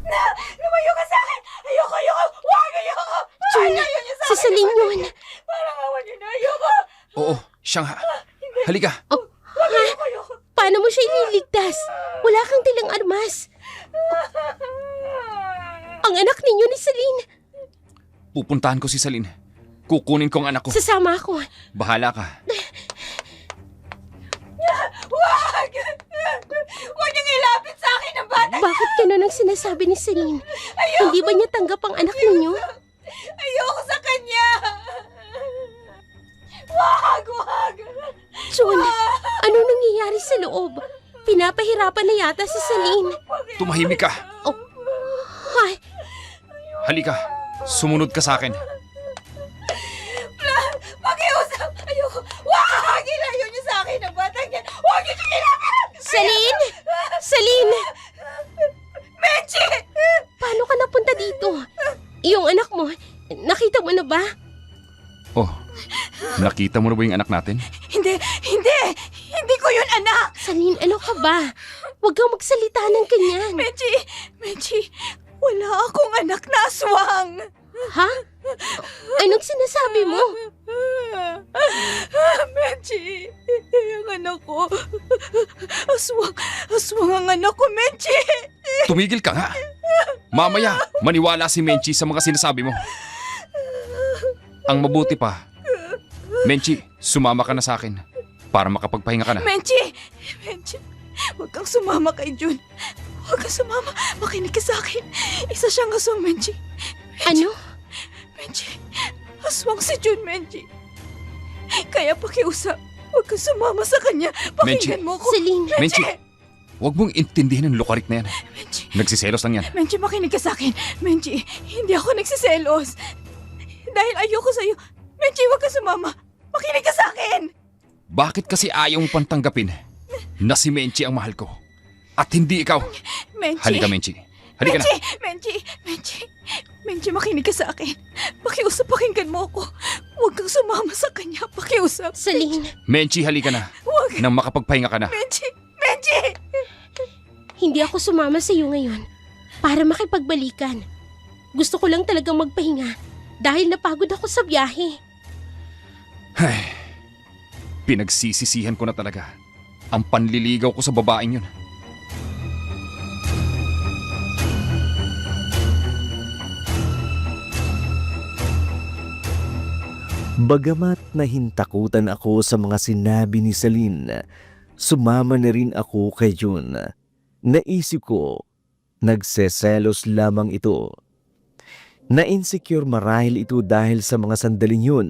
Lumayo ka sa akin! Ayoko! Huwag! Ayoko! June, si Celine yun. Parang awan niyo na! Ayoko! Oo, siya nga. Halika. Paano mo siya ililigtas? Wala kang tilang armas. Ang anak ninyo ni Celine. Pupuntahan ko si Celine. Kukunin ko ang anak ko. Sasama ako. Bahala ka. Huwag! Huwag niyong ilapit sa akin ang bata! Bakit ganun ang sinasabi ni Celine? Hindi ba niya tanggap ang anak ninyo? Ayoko sa kanya! Huwag! June, anong nangyayari sa loob? Pinapahirapan na yata si Celine. Tumahimik ka. Oh, ay, Halika. Sumunod ka sa akin. Pakiusap! Ayoko! Huwag! Ilayo niyo sa akin ang batang yan! Huwag niyo siyang ilapit! Celine! Celine! Menchi! Paano ka napunta dito? Yung anak mo, nakita mo na ba? Oh, nakita mo na ba yung anak natin? Hindi! Hindi ko yun, anak! Celine, ano ka ba? Huwag kang magsalita ng ganyan. Menchi! Wala akong anak na aswang! Ha? Anong sinasabi mo? Menchi, ang anak ko. Aswang ang anak ko, Menchi. Tumigil ka nga. Mamaya, maniwala si Menchi sa mga sinasabi mo. Ang mabuti pa, Menchi, sumama ka na sa akin para makapagpahinga ka na. Menchi, huwag kang sumama kay Jun. Huwag kang sumama. Makinig ka sa akin. Isa siyang aswang, Menchi. Ano? Menchi, aswang si Jun, Menchi. Kaya pakiusap, huwag kang sumama sa kanya. Pakinggan Menchi. mo ko. Celine, Menchi, huwag mong intindihin ang lukarik na yan. Menchi, Nagsiselos lang yan. Menchi, makinig ka sa akin. Menchi, hindi ako nagsiselos. Dahil ayoko sa'yo. Menchi, huwag kang sumama. Makinig ka sa akin. Bakit kasi ayaw mo pang tanggapin na si Menchi ang mahal ko at hindi ikaw? Menchi. Halika, Menchi. Halika na. Menchi, makinig ka sa akin. Pakiusap, pakinggan mo ako. Huwag kang sumama sa kanya. Pakiusap. Celine, Menchi, halika na. Huwag. Nang makapagpahinga ka na. Menchi. hindi ako sumama sa iyo ngayon para makipagbalikan. Gusto ko lang talagang magpahinga dahil napagod ako sa biyahe. Ay, pinagsisisihan ko na talaga ang panliligaw ko sa babaeng yun. Bagamat nahintakutan ako sa mga sinabi ni Celine, sumama na rin ako kay Jun. Naisip ko, nagseselos lamang ito. Na-insecure marahil ito dahil sa mga sandaling yun.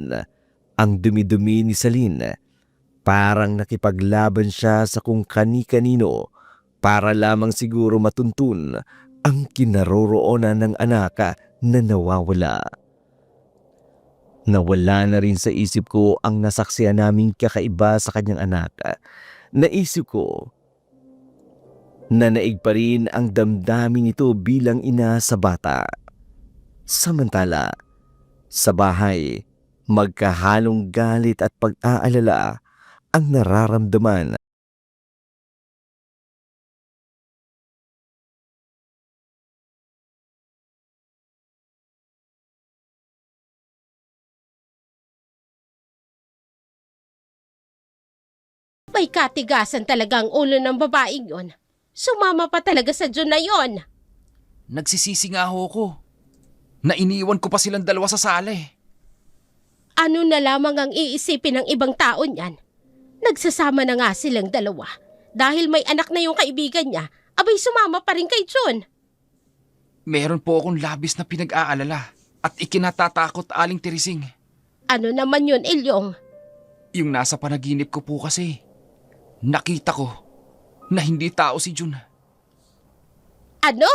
Ang dumi-dumi ni Celine, parang nakipaglaban siya sa kung kani-kanino para lamang siguro matuntun ang kinaroroonan ng anak na nawawala. Nawala na rin sa isip ko ang nasaksihan naming kakaiba sa kanyang anak. Naisip ko na naig pa rin ang damdamin nito bilang ina sa bata. Samantala, sa bahay, magkahalong galit at pag-aalala ang nararamdaman. May katigasan talaga ang ulo ng babaeng yon. Sumama pa talaga sa Jun na yon. Nagsisisi nga ho ko. Nainiwan ko pa silang dalawa sa sala eh. Ano na lamang ang iisipin ng ibang tao niyan? Nagsasama na nga silang dalawa. Dahil may anak na yung kaibigan niya, abay sumama pa rin kay Jun. Meron po akong labis na pinag-aalala at ikinatatakot, Aling Teresing. Ano naman yun, Ilyong? Yung nasa panaginip ko po kasi, nakita ko na hindi tao si Jun. Ano?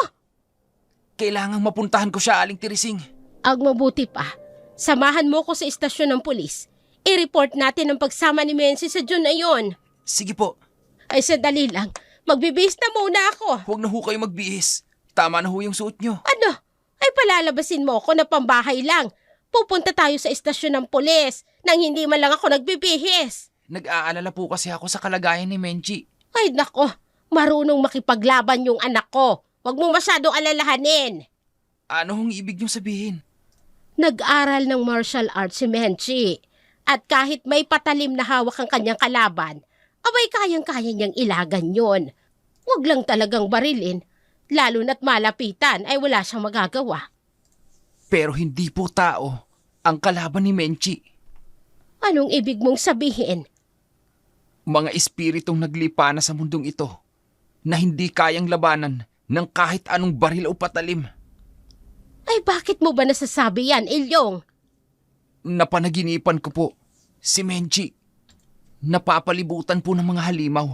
Kailangang mapuntahan ko siya, Aling Teresing. Ang mabuti pa, samahan mo ko sa istasyon ng pulis. I-report natin ang pagsama ni Mensi sa Jun na yon. Sige po, Ay, sandali lang. Magbibihis na muna ako. huwag na ho kayo magbihis. Tama na ho yung suot nyo. Ano? Ay, palalabasin mo ako na pambahay lang. Pupunta tayo sa istasyon ng pulis nang hindi man lang ako nagbibihis. Nag-aalala po kasi ako sa kalagayan ni Menchi. Ay, nako. Marunong makipaglaban yung anak ko. Huwag mo masyadong alalahanin. Ano hong ibig niyong sabihin? Nag-aral ng martial arts si Menchi. At kahit may patalim na hawak ang kanyang kalaban, abay kayang-kaya niyang ilagan yon. Huwag lang talagang barilin. Lalo na't malapitan ay wala siyang magagawa. Pero hindi po tao ang kalaban ni Menchi. Anong ibig mong sabihin? Mga espiritong naglipa na sa mundong ito na hindi kayang labanan ng kahit anong baril o patalim. Ay bakit mo ba nasasabi yan, Ilyong? Napanaginipan ko po si Menchi. Napapalibutan po ng mga halimaw.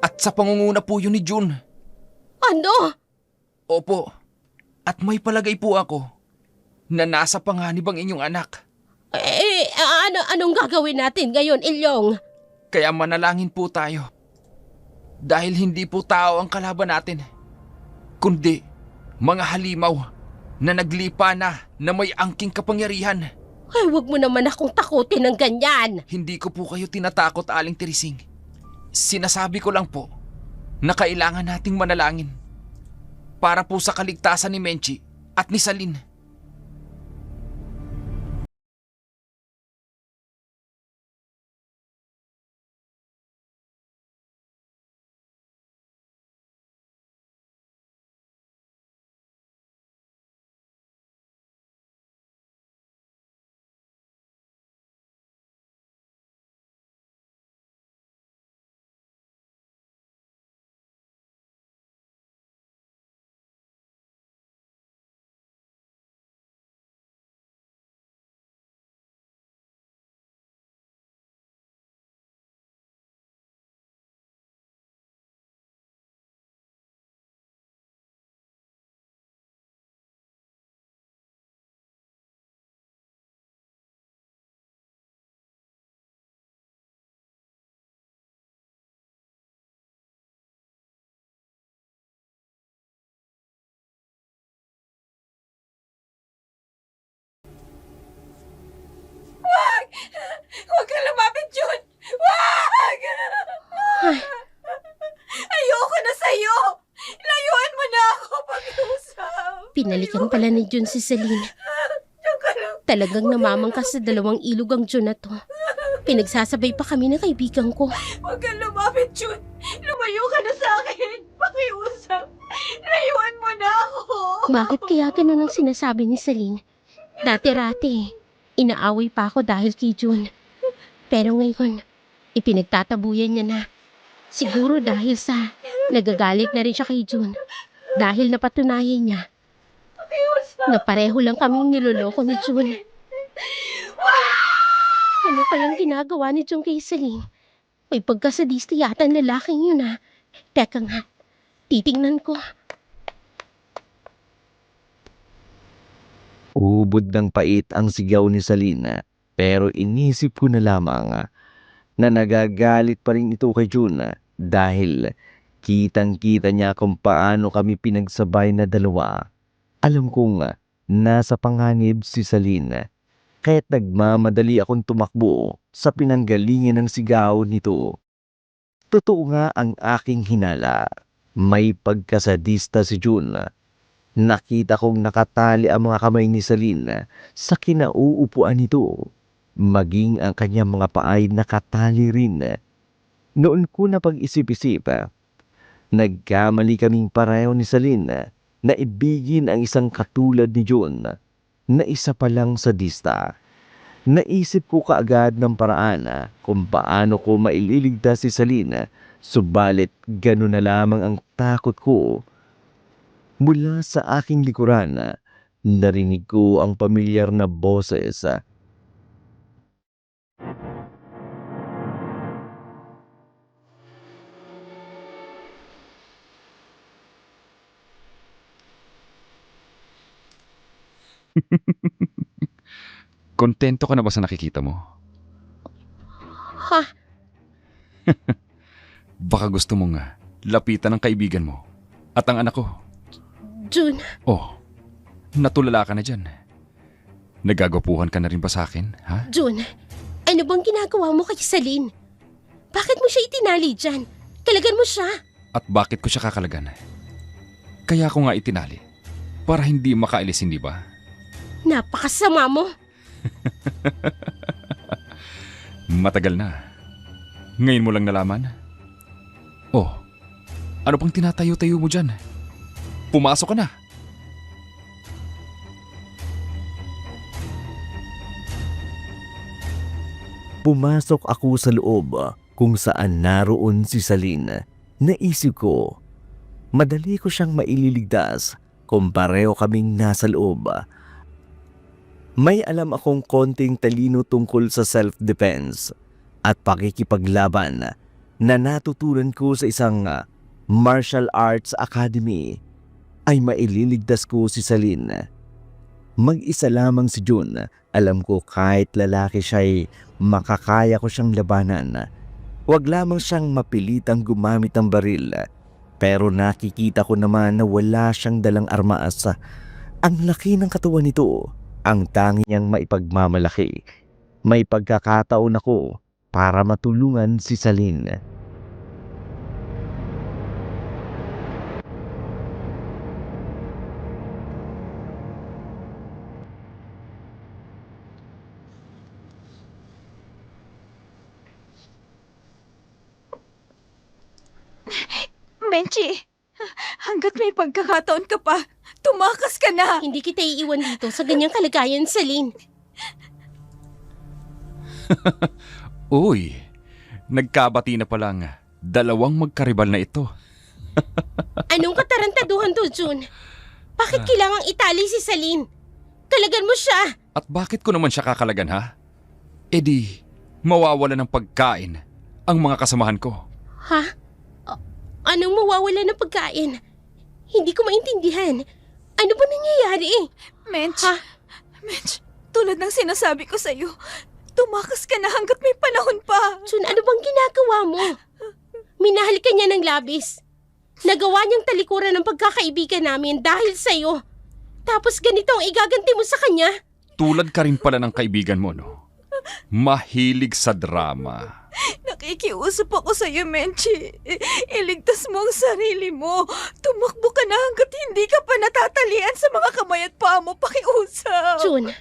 At sa pangunguna po yun ni Jun. Ano? Opo. At may palagay po ako na nasa panganib ang inyong anak. Anong gagawin natin ngayon, Ilyong? Kaya manalangin po tayo. Dahil hindi po tao ang kalaban natin, kundi mga halimaw na naglipa na may angking kapangyarihan. Ay, wag mo naman akong takutin ng ganyan. Hindi ko po kayo tinatakot, Aling Teresing. Sinasabi ko lang po na kailangan nating manalangin para po sa kaligtasan ni Menchi at ni Salin. Huwag ka lumapit, Jun! Wag! Ay. Ayoko na sa'yo! Layuan mo na ako pag-iusap! Pinalikan pala ni Jun si Celine. Diyan ka lang. Talagang namamangkas sa dalawang ilog ang Jun na to. Pinagsasabay pa kami ng kaibigan ko. Huwag kang lumapit, Jun! Lumayo ka na sa akin! Pakiusap! Layuan mo na ako! Bakit kaya ganun ang sinasabi ni Celine? Dati-rati, inaaway pa ako dahil kay Jun. Pero ngayon, ipinagtatabuyan niya na. Siguro dahil sa nagagalit na rin siya kay Jun. Dahil napatunayan niya na pareho lang kaming niloloko ni Jun. Ano kayang ginagawa ni Jun kay Celine? May pagkasadista yata ang lalaking yun ah. Teka nga, titingnan ko. Ubod ng pait ang sigaw ni Salina, pero inisip ko na lamang na nagagalit pa rin ito kay Jun dahil kitang-kita niya kung paano kami pinagsabay na dalawa. Alam kong nasa panganib si Salina, kaya't nagmamadali akong tumakbo sa pinanggalingan ng sigaw nito. Totoo nga ang aking hinala, may pagkasadista si Jun. Nakita kong nakatali ang mga kamay ni Salina sa kinauupuan nito, maging ang kanyang mga paay nakatali rin. Noon ko na pag-isip-isip, nagkamali kaming pareho ni Salina na ibigin ang isang katulad ni Jun na isa pa lang sadista. Naisip ko kaagad ng paraan kung paano ko maililigtas si Salina, subalit gano'n na lamang ang takot ko. Mula sa aking likuran, narinig ko ang pamilyar na boses. Kontento ka na ba sa nakikita mo? Ha? Baka gusto mong lapitan ng kaibigan mo at ang anak ko. Jun, Oh, natulala ka na dyan. Nagagapuhan ka na rin ba sa akin, ha? Jun, ano bang ginagawa mo kay Celine? Bakit mo siya itinali dyan? Kalagan mo siya. At bakit ko siya kakalagan? Kaya ko nga itinali. Para hindi makaalis, hindi ba? Napakasama mo. Matagal na. Ngayon mo lang nalaman? Oh, ano pang tinatayo-tayo mo dyan? Pumasok ka na. Pumasok ako sa loob kung saan naroon si Salina. Naisip ko, madali ko siyang maililigtas kung pareho kaming nasa loob. May alam akong konting talino tungkol sa self-defense at pakikipaglaban na natutunan ko sa isang martial arts academy. Ay maililigtas ko si Salina. Mag-isa lamang si Jun. Alam ko kahit lalaki siya'y makakaya ko siyang labanan. Huwag lamang siyang mapilitang gumamit ng baril. Pero nakikita ko naman na wala siyang dalang armas. Ang laki ng katawan nito, ang tangi niyang maipagmamalaki. May pagkakataon ako para matulungan si Salina. Menchi, hanggat may pagkakataon ka pa, tumakas ka na. Hindi kita iiwan dito sa ganyang kalagayan, Celine. Uy, nagkabati na palang dalawang magkaribal na ito. Anong katarantaduhan to, June? Bakit kailangang itali si Celine? Kalagan mo siya! At bakit ko naman siya kakalagan, ha? E di, mawawala ng pagkain ang mga kasamahan ko. Ha? Anong mawawala ng pagkain? Hindi ko maintindihan. Ano ba nangyayari? Mench, Ha? Mench, tulad ng sinasabi ko sa'yo, tumakas ka na hanggat may panahon pa. June, ano bang ginagawa mo? Minahal ka niya ng labis. Nagawa niyang talikuran ng pagkakaibigan namin dahil sa'yo. Tapos ganito ang igaganti mo sa kanya? Tulad ka rin pala ng kaibigan mo, no? Mahilig sa drama. Nakikiusap ako sa'yo, Menchi. Iligtas mo ang sarili mo. Tumakbo ka na hanggat hindi ka pa natatalian sa mga kamay at paa mo. Pakiusap. June,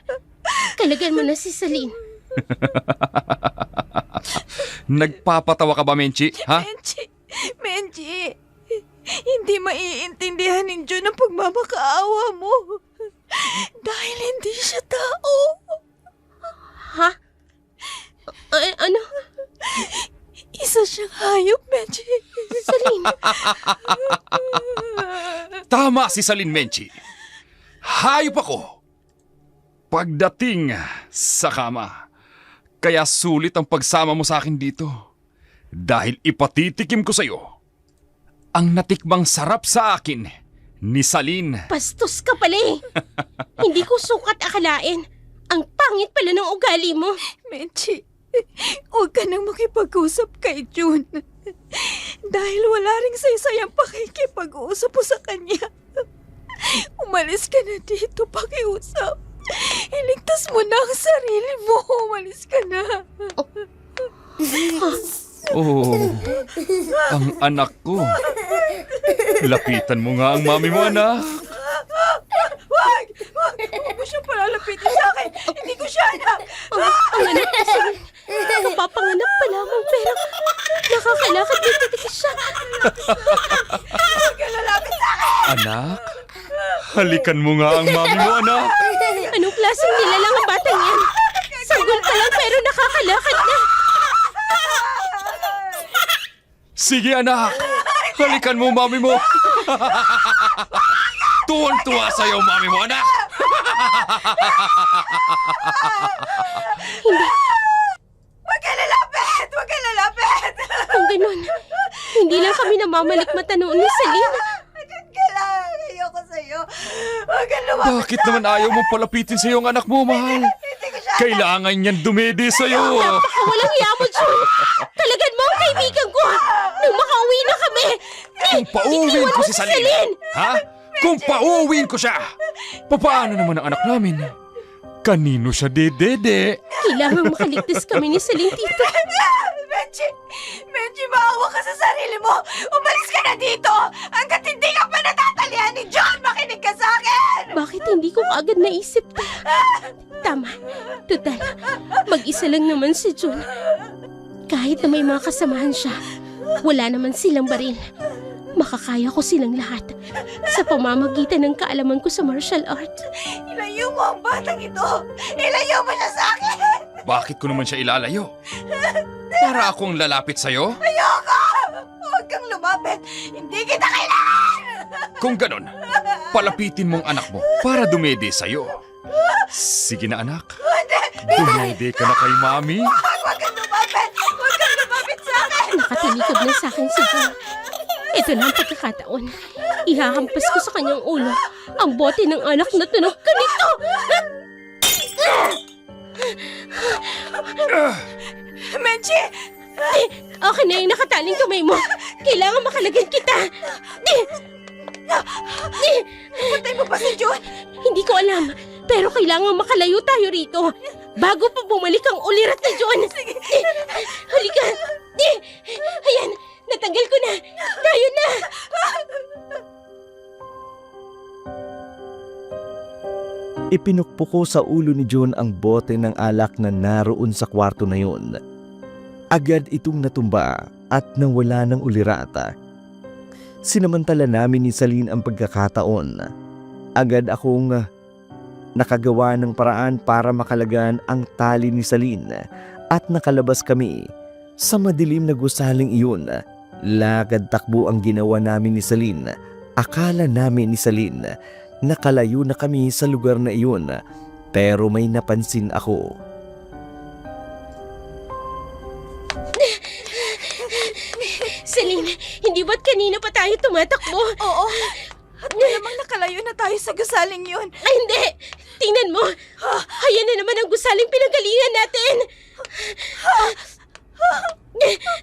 kalagan mo na si Celine. Nagpapatawa ka ba, Menchi? Ha? Menchi, hindi maiintindihan ni Jun ang pagmamakaawa mo. Dahil hindi siya tao. Ha? Ano? Isa siyang hayop, Menchi. Celine, Tama si Celine, Menchi. Hayop ako. Pagdating sa kama. Kaya sulit ang pagsama mo sa akin dito. Dahil ipatitikim ko sa'yo ang natikmang sarap sa akin ni Celine. bastos ka pala eh. Hindi ko sukat akalain. Ang pangit pala ng ugali mo. Menchi, huwag ka nang makipag-usap kay Jun. Dahil wala ring saysayang pakikipag-usap mo sa kanya. Umalis ka na dito, pakiusap. Iligtas mo na ang sarili mo. Umalis ka na. Oh, ang anak ko. Lapitan mo nga ang mami mo, anak. Wag! Wag! Huwag mo siyang palalapitin sa akin. Hindi ko siya anak. Ang anak ko, Celine. Kapapanganak pa lamang pero nakakalakad na titik siya. Huwag ka lalapit sa akin. Anak, halikan mo nga ang mami mo, anak. Anong klaseng nilalang ang batang yan? Sanggol pa lang pero nakakalakad na. Sige, anak. Halikan mo, mami mo. Tuwan-tuwa sa'yo, mami mo, anak. Huwag ka lalapit! Huwag ka lalapit! Kung ganun, hindi lang kami namamalikmata noon ni Celine. Diyan ka lang. Ayoko sa'yo. Huwag ka lumapit. Bakit naman ayaw mong palapitin sa'yo ang anak mo, mahal? Hindi ko siya Kailangan niyan dumedi sa'yo. Walang hiya mo, June. Talagan mo ang kaibigan ko. Nung makauwi na kami. Kung pauwiin ko si Celine, ha? Kung pauwiin ko siya, papaano naman ang anak namin? Kanino siya dedede? Kailangan makaligtas kami ni Celine dito. Benji! Benji, maawa ka sa sarili mo! Umalis ka na dito! Hanggat hindi ka pa natatalian ni John, makinig ka sa akin! Bakit hindi ko kaagad naisip to? Tama. Total, mag-isa lang naman si June. Kahit na may mga kasamahan siya, wala naman silang baril. Makakaya ko silang lahat sa pamamagitan ng kaalaman ko sa martial art. Ilayo mo ang batang ito! Ilayo mo siya sa akin! Bakit ko naman siya ilalayo? Para akong lalapit sa'yo? Ayoko! Huwag kang lumapit! Hindi kita kailangan! Kung ganon, palapitin mong anak mo para dumede sa'yo. Sige na, anak. Dumede ka na kay mami. Huwag kang lumapit! Huwag kang lumapit sa akin! Nakatalikod na sa akin si June. Ito na ang pagkakataon. Ihahampas ko sa kanyang ulo ang bote ng anak na tunog ka nito. Menchi! Okay na yung nakataling kamay mo. Kailangan makalagan kita. Patay mo pa si John! Hindi ko alam. Pero kailangan makalayo tayo rito. Bago pa bumalik ang ulirat ni John. Sige. Halika. Ayan. Natanggal ko na. Tayo na. Ipinukpok ko sa ulo ni June ang bote ng alak na naroon sa kwarto na yun. Agad itong natumba at nawala ng ulirata. Sinamantala namin ni Celine ang pagkakataon. Agad akong nakagawa ng paraan para makalagaan ang tali ni Celine at nakalabas kami. Sa madilim na gusaling iyon, lakad takbo ang ginawa namin ni Celine. Akala namin ni Celine nakalayo na kami sa lugar na iyon, pero may napansin ako. Celine, hindi ba't kanina pa tayo tumatakbo? Oo. At malamang nakalayo na tayo sa gusaling yun. Ay, hindi! Tingnan mo! Ayan na naman ang gusaling pinanggalingan natin!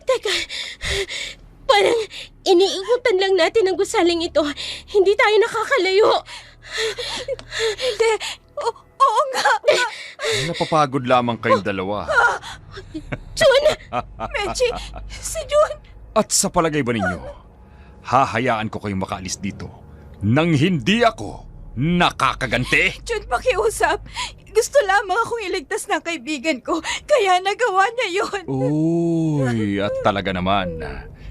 Teka, parang iniikutan lang natin ang gusaling ito. Hindi tayo nakakalayo. Hindi. Oo nga. Napapagod lamang kayong dalawa. Jun! Menchi, si Jun. At sa palagay ba ninyo, hahayaan ko kayong makaalis dito nang hindi ako nakakaganti? Jun, pakiusap. Gusto lamang akong iligtas ng kaibigan ko, kaya nagawa niya yun. Uy, at talaga naman,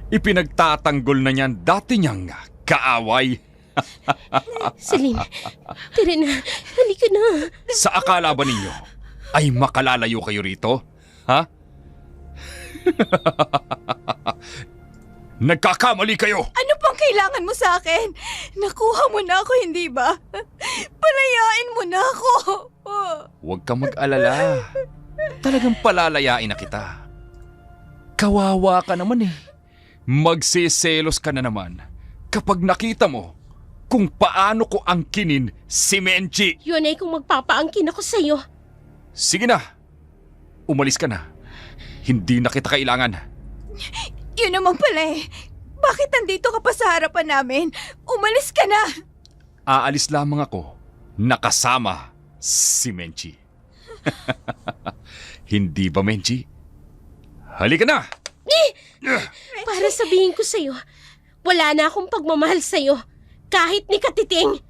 ipinagtatanggol na niyan dati niyang kaaway. Celine, tara na. Halika na. Sa akala ba ninyo ay makalalayo kayo rito? Ha? Nagkakamali kayo! Ano pang kailangan mo sa akin? Nakuha mo na ako, hindi ba? Palayain mo na ako. Huwag kang mag-alala. Talagang palalayain na kita. Kawawa ka naman eh. Magsiselos ka na naman kapag nakita mo kung paano ko angkinin si Menchi. Yun ay kung magpapaangkin ako sa'yo. Sige na. Umalis ka na. Hindi na kita kailangan. Yun naman pala eh. Bakit nandito ka pa sa harapan namin? Umalis ka na. Aalis lamang ako nakasama si Menchi. Hindi ba, Menchi? Halika na! Para sabihin ko sa'yo, wala na akong pagmamahal sa'yo. Kahit ni Katiting.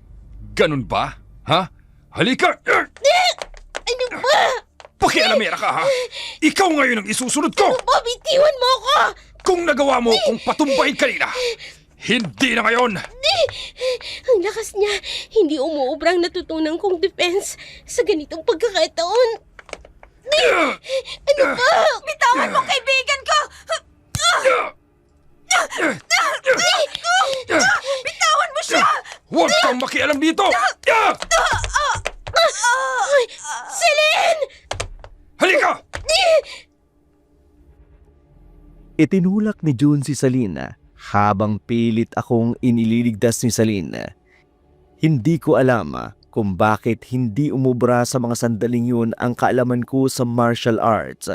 Ganun ba? Ha? Halika! Ano ba? Pakialamera ka, ha? Ikaw ngayon ang isusunod ko! Ano ba? Bitiwan mo ako! Kung nagawa mo kung patumbahin kanina, hindi na ngayon! Ang lakas niya, hindi umuubrang natutunan kong defense sa ganitong pagkakataon. Ano ba? Bitawan mo kaibigan ko! Bitawan mo siya! Huwag kang makialam dito! Celine! Halika! Itinulak ni June si Celine habang pilit akong iniligtas ni Celine. Hindi ko alam kung bakit hindi umubra sa mga sandaling yun ang kaalaman ko sa martial arts.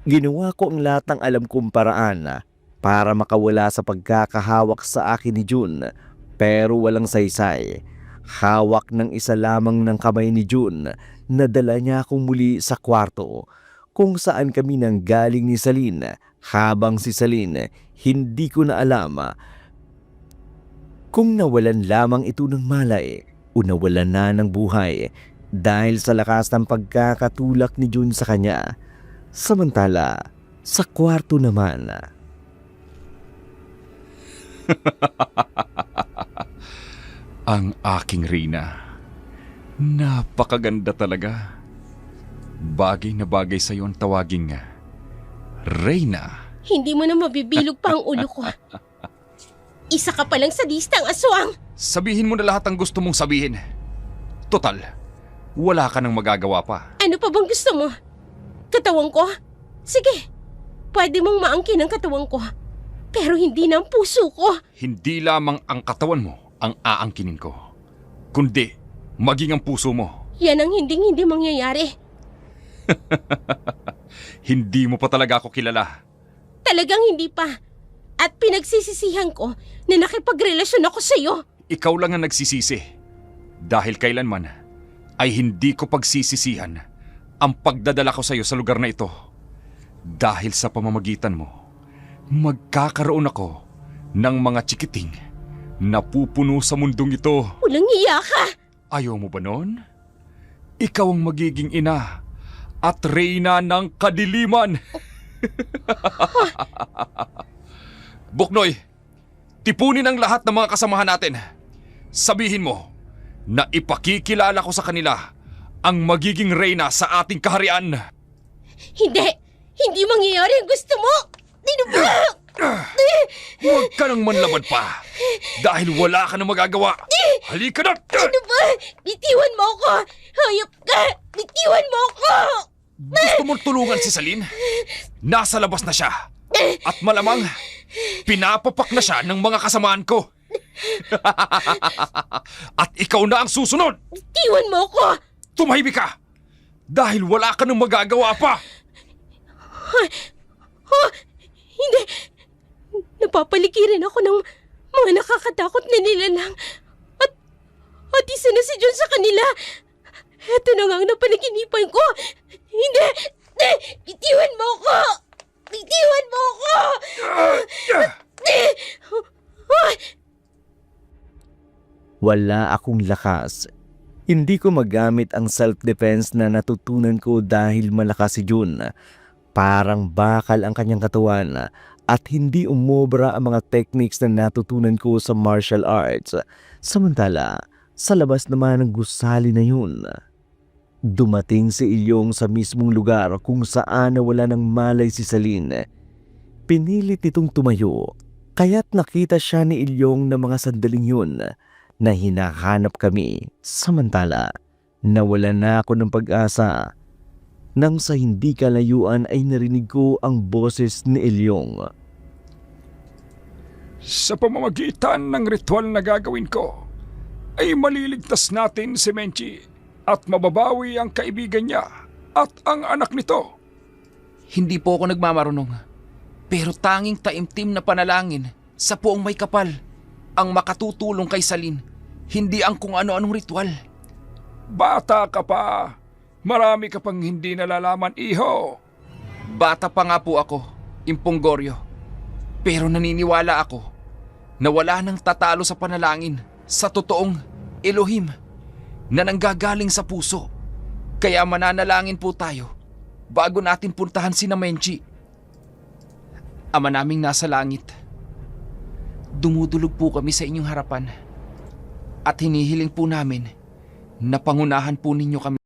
Ginawa ko ang lahat ng alam kong paraan para makawala sa pagkakahawak sa akin ni June, pero walang saysay. Hawak ng isa lamang ng kamay ni June, nadala niya akong muli sa kwarto kung saan kami nang galing ni Celine, habang si Celine hindi ko na alam kung nawalan lamang ito ng malay o nawalan na ng buhay dahil sa lakas ng pagkakatulak ni June sa kanya. Samantala, sa kwarto naman, Ang aking Reyna. Napakaganda talaga. Bagay na bagay sa'yo ang tawaging Reyna. Hindi mo na mabibilog pa ang ulo ko. Isa ka palang sadistang aswang. Sabihin mo na lahat ang gusto mong sabihin. Total, wala ka nang magagawa pa. Ano pa bang gusto mo? Katawan ko? Sige, pwede mong maangkin ang katawan ko. Pero hindi na ang puso ko. Hindi lamang ang katawan mo ang aangkinin ko, kundi maging ang puso mo. Yan ang hindi mangyayari. Hindi mo pa talaga ako kilala. Talagang hindi pa. At pinagsisisihan ko na nakipagrelasyon ako sa'yo. Ikaw lang ang nagsisisi. Dahil kailanman ay hindi ko pagsisisihan ang pagdadala ko sa'yo sa lugar na ito. Dahil sa pamamagitan mo, magkakaroon ako ng mga chikiting na pupuno sa mundong ito. Walang hiya ka! Ayaw mo ba nun? Ikaw ang magiging ina at reyna ng kadiliman. Buknoy, Tipunin ang lahat ng mga kasamahan natin. Sabihin mo na ipakikilala ko sa kanila ang magiging reyna sa ating kaharian. Hindi! Hindi mangyayari ang gusto mo! Huwag ka nang manlabad pa dahil wala ka nang magagawa. Halika na! Ano ba? Bitiwan mo ako! Hayop ka! Bitiwan mo ako! Gusto mong tulungan si Salin? Nasa labas na siya. At malamang, pinapapak na siya ng mga kasamaan ko. At ikaw na ang susunod! Bitiwan mo ako! Tumahimik ka! Dahil wala ka nang magagawa pa! Hindi! Napapaligiran ako ng mga nakakatakot na nilalang. At isa na si John sa kanila. Ito na nga ang napanaginipan ko. Hindi! Bitiwan mo ako! Bitiwan mo ako! Wala akong lakas. Hindi ko magamit ang self-defense na natutunan ko dahil malakas si Jun. Parang bakal ang kanyang katawan at hindi umobra ang mga techniques na natutunan ko sa martial arts. Samantala, sa labas naman ng gusali na yun, dumating si Ilyong sa mismong lugar kung saan nawala ng malay si Salin. Pinilit nitong tumayo, kaya't nakita siya ni Ilyong na mga sandaling yun na hinahanap kami. Samantala, nawala na ako ng pag-asa nang sa hindi kalayuan ay narinig ko ang boses ni Ilyong. Sa pamamagitan ng ritual na gagawin ko, ay maliligtas natin si Menchi at mababawi ang kaibigan niya at ang anak nito. Hindi po ako nagmamarunong. Pero tanging taimtim na panalangin sa puong may kapal ang makatutulong kay Salin, hindi ang kung ano-anong ritual. Bata ka pa. Marami ka pang hindi nalalaman, iho. Bata pa nga po ako, Impong Goryo. Pero naniniwala ako na wala nang tatalo sa panalangin sa totoong Elohim na nanggagaling sa puso. Kaya mananalangin po tayo bago natin puntahan si Menchi. Ama naming nasa langit, dumudulog po kami sa inyong harapan at hinihiling po namin na pangunahan po ninyo kami.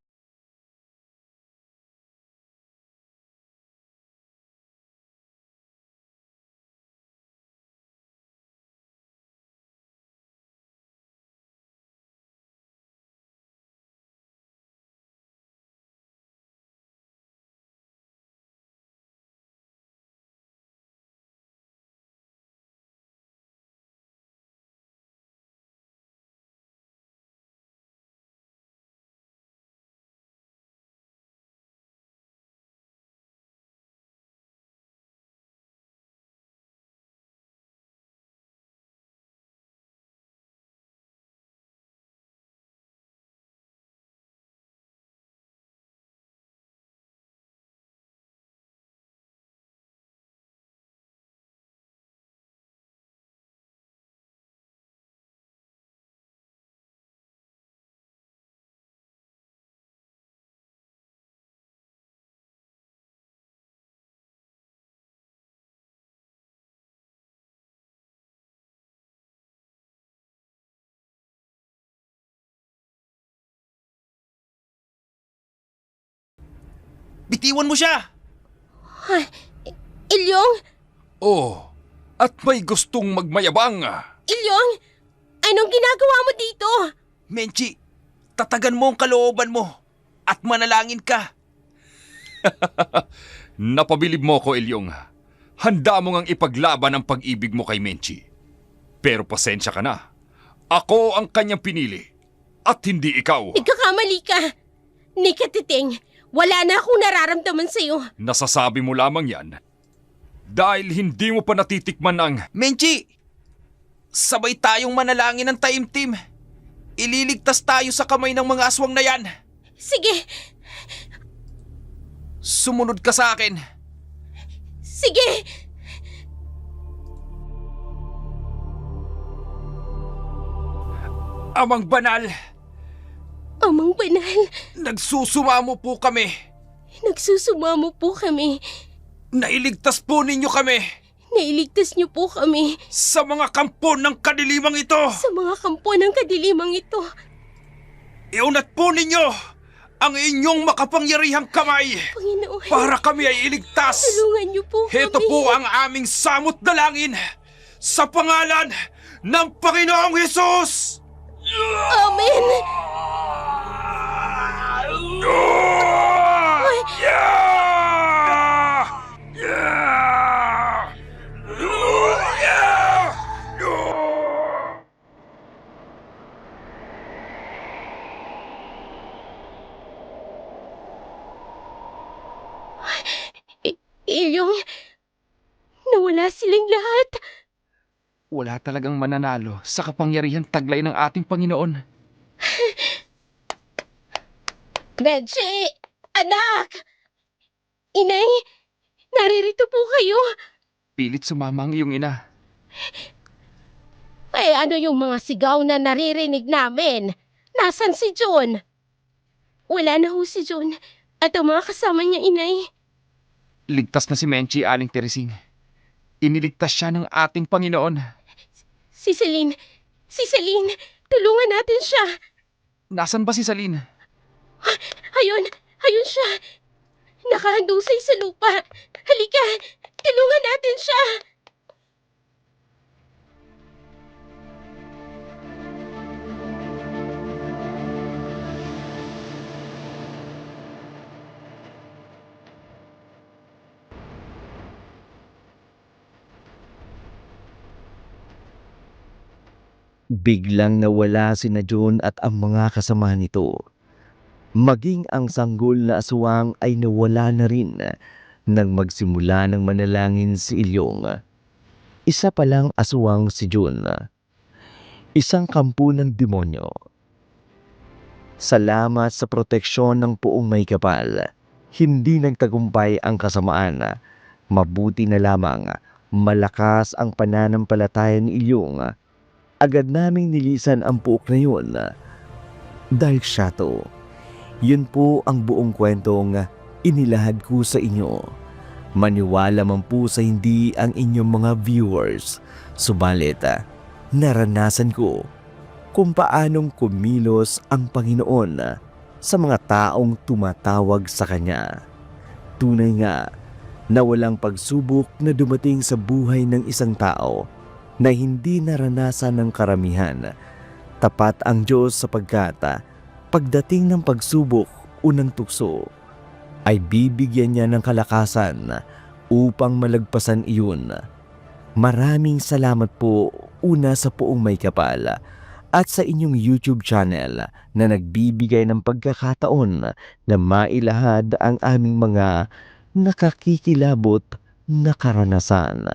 Bitiwan mo siya! Ilyong! Oh, at may gustong magmayabang. Ilyong! Anong ginagawa mo dito? Menchi, tatagan mo ang kalooban mo at manalangin ka. Napabilib mo ko, Ilyong. Handa mo ngang ipaglaban ang pag-ibig mo kay Menchi. Pero pasensya ka na. Ako ang kanyang pinili at hindi ikaw. Nagkakamali ka. Ni Katiting, wala na akong nararamdaman sa'yo. Nasasabi mo lamang yan dahil hindi mo pa natitikman ang... Menchi, sabay tayong manalangin ng taimtim. Ililigtas tayo sa kamay ng mga aswang na yan. Sige, Sumunod ka sa akin. sige! Amang banal, Amang banal, nagsusumamo po kami. nagsusumamo po kami. Nailigtas po ninyo kami. Nailigtas niyo po kami Sa mga kampo ng kadilimang ito, sa mga kampo ng kadilimang ito. iunat po ninyo ang inyong makapangyarihang kamay Panginoon, para kami ay iligtas. tulungan niyo po kami. Ito po ang aming samot dalangin sa pangalan ng Panginoong Hesus! Amen! Ilyong, nawala silang lahat. Wala talagang mananalo sa kapangyarihan taglay ng ating Panginoon. Benji! Anak! Inay! Naririto po kayo! Pilit sumama ang iyong ina. Eh ano yung mga sigaw na naririnig namin? Nasaan si John? Wala na ho si John at ang mga kasama niya, inay. Ligtas na si Menchie, Aling Teresing. Iniligtas siya ng ating Panginoon. Si Celine! Si Celine! Tulungan natin siya! Nasaan ba si Saline? Ayun! Ayun siya! Nakahandusay sa lupa! Halika! Tulungan natin siya! Biglang nawala sina John at ang mga kasama nito. Maging ang sanggol na aswang ay nawala na rin nang magsimula ng manalangin si Ilyong. Isa palang aswang si John. Isang kampo ng demonyo. Salamat sa proteksyon ng Poong May Kapal. Hindi nagtagumpay ang kasamaan. Mabuti na lamang malakas ang pananampalataya ni Ilyong. Agad naming nilisan ang puok na yun dahil siya to. Yun po ang buong kwentong inilahad ko sa inyo. Maniwala man po sa hindi ang inyong mga viewers. Subalit, naranasan ko kung paanong kumilos ang Panginoon sa mga taong tumatawag sa Kanya. Tunay nga na walang pagsubok na dumating sa buhay ng isang tao na hindi naranasan ng karamihan. Tapat ang Diyos sapagkat pagdating ng pagsubok o ng tukso, ay bibigyan niya ng kalakasan upang malagpasan iyon. Maraming salamat po una sa Poong May Kapal at sa inyong YouTube channel na nagbibigay ng pagkakataon na mailahad ang aming mga nakakikilabot na karanasan.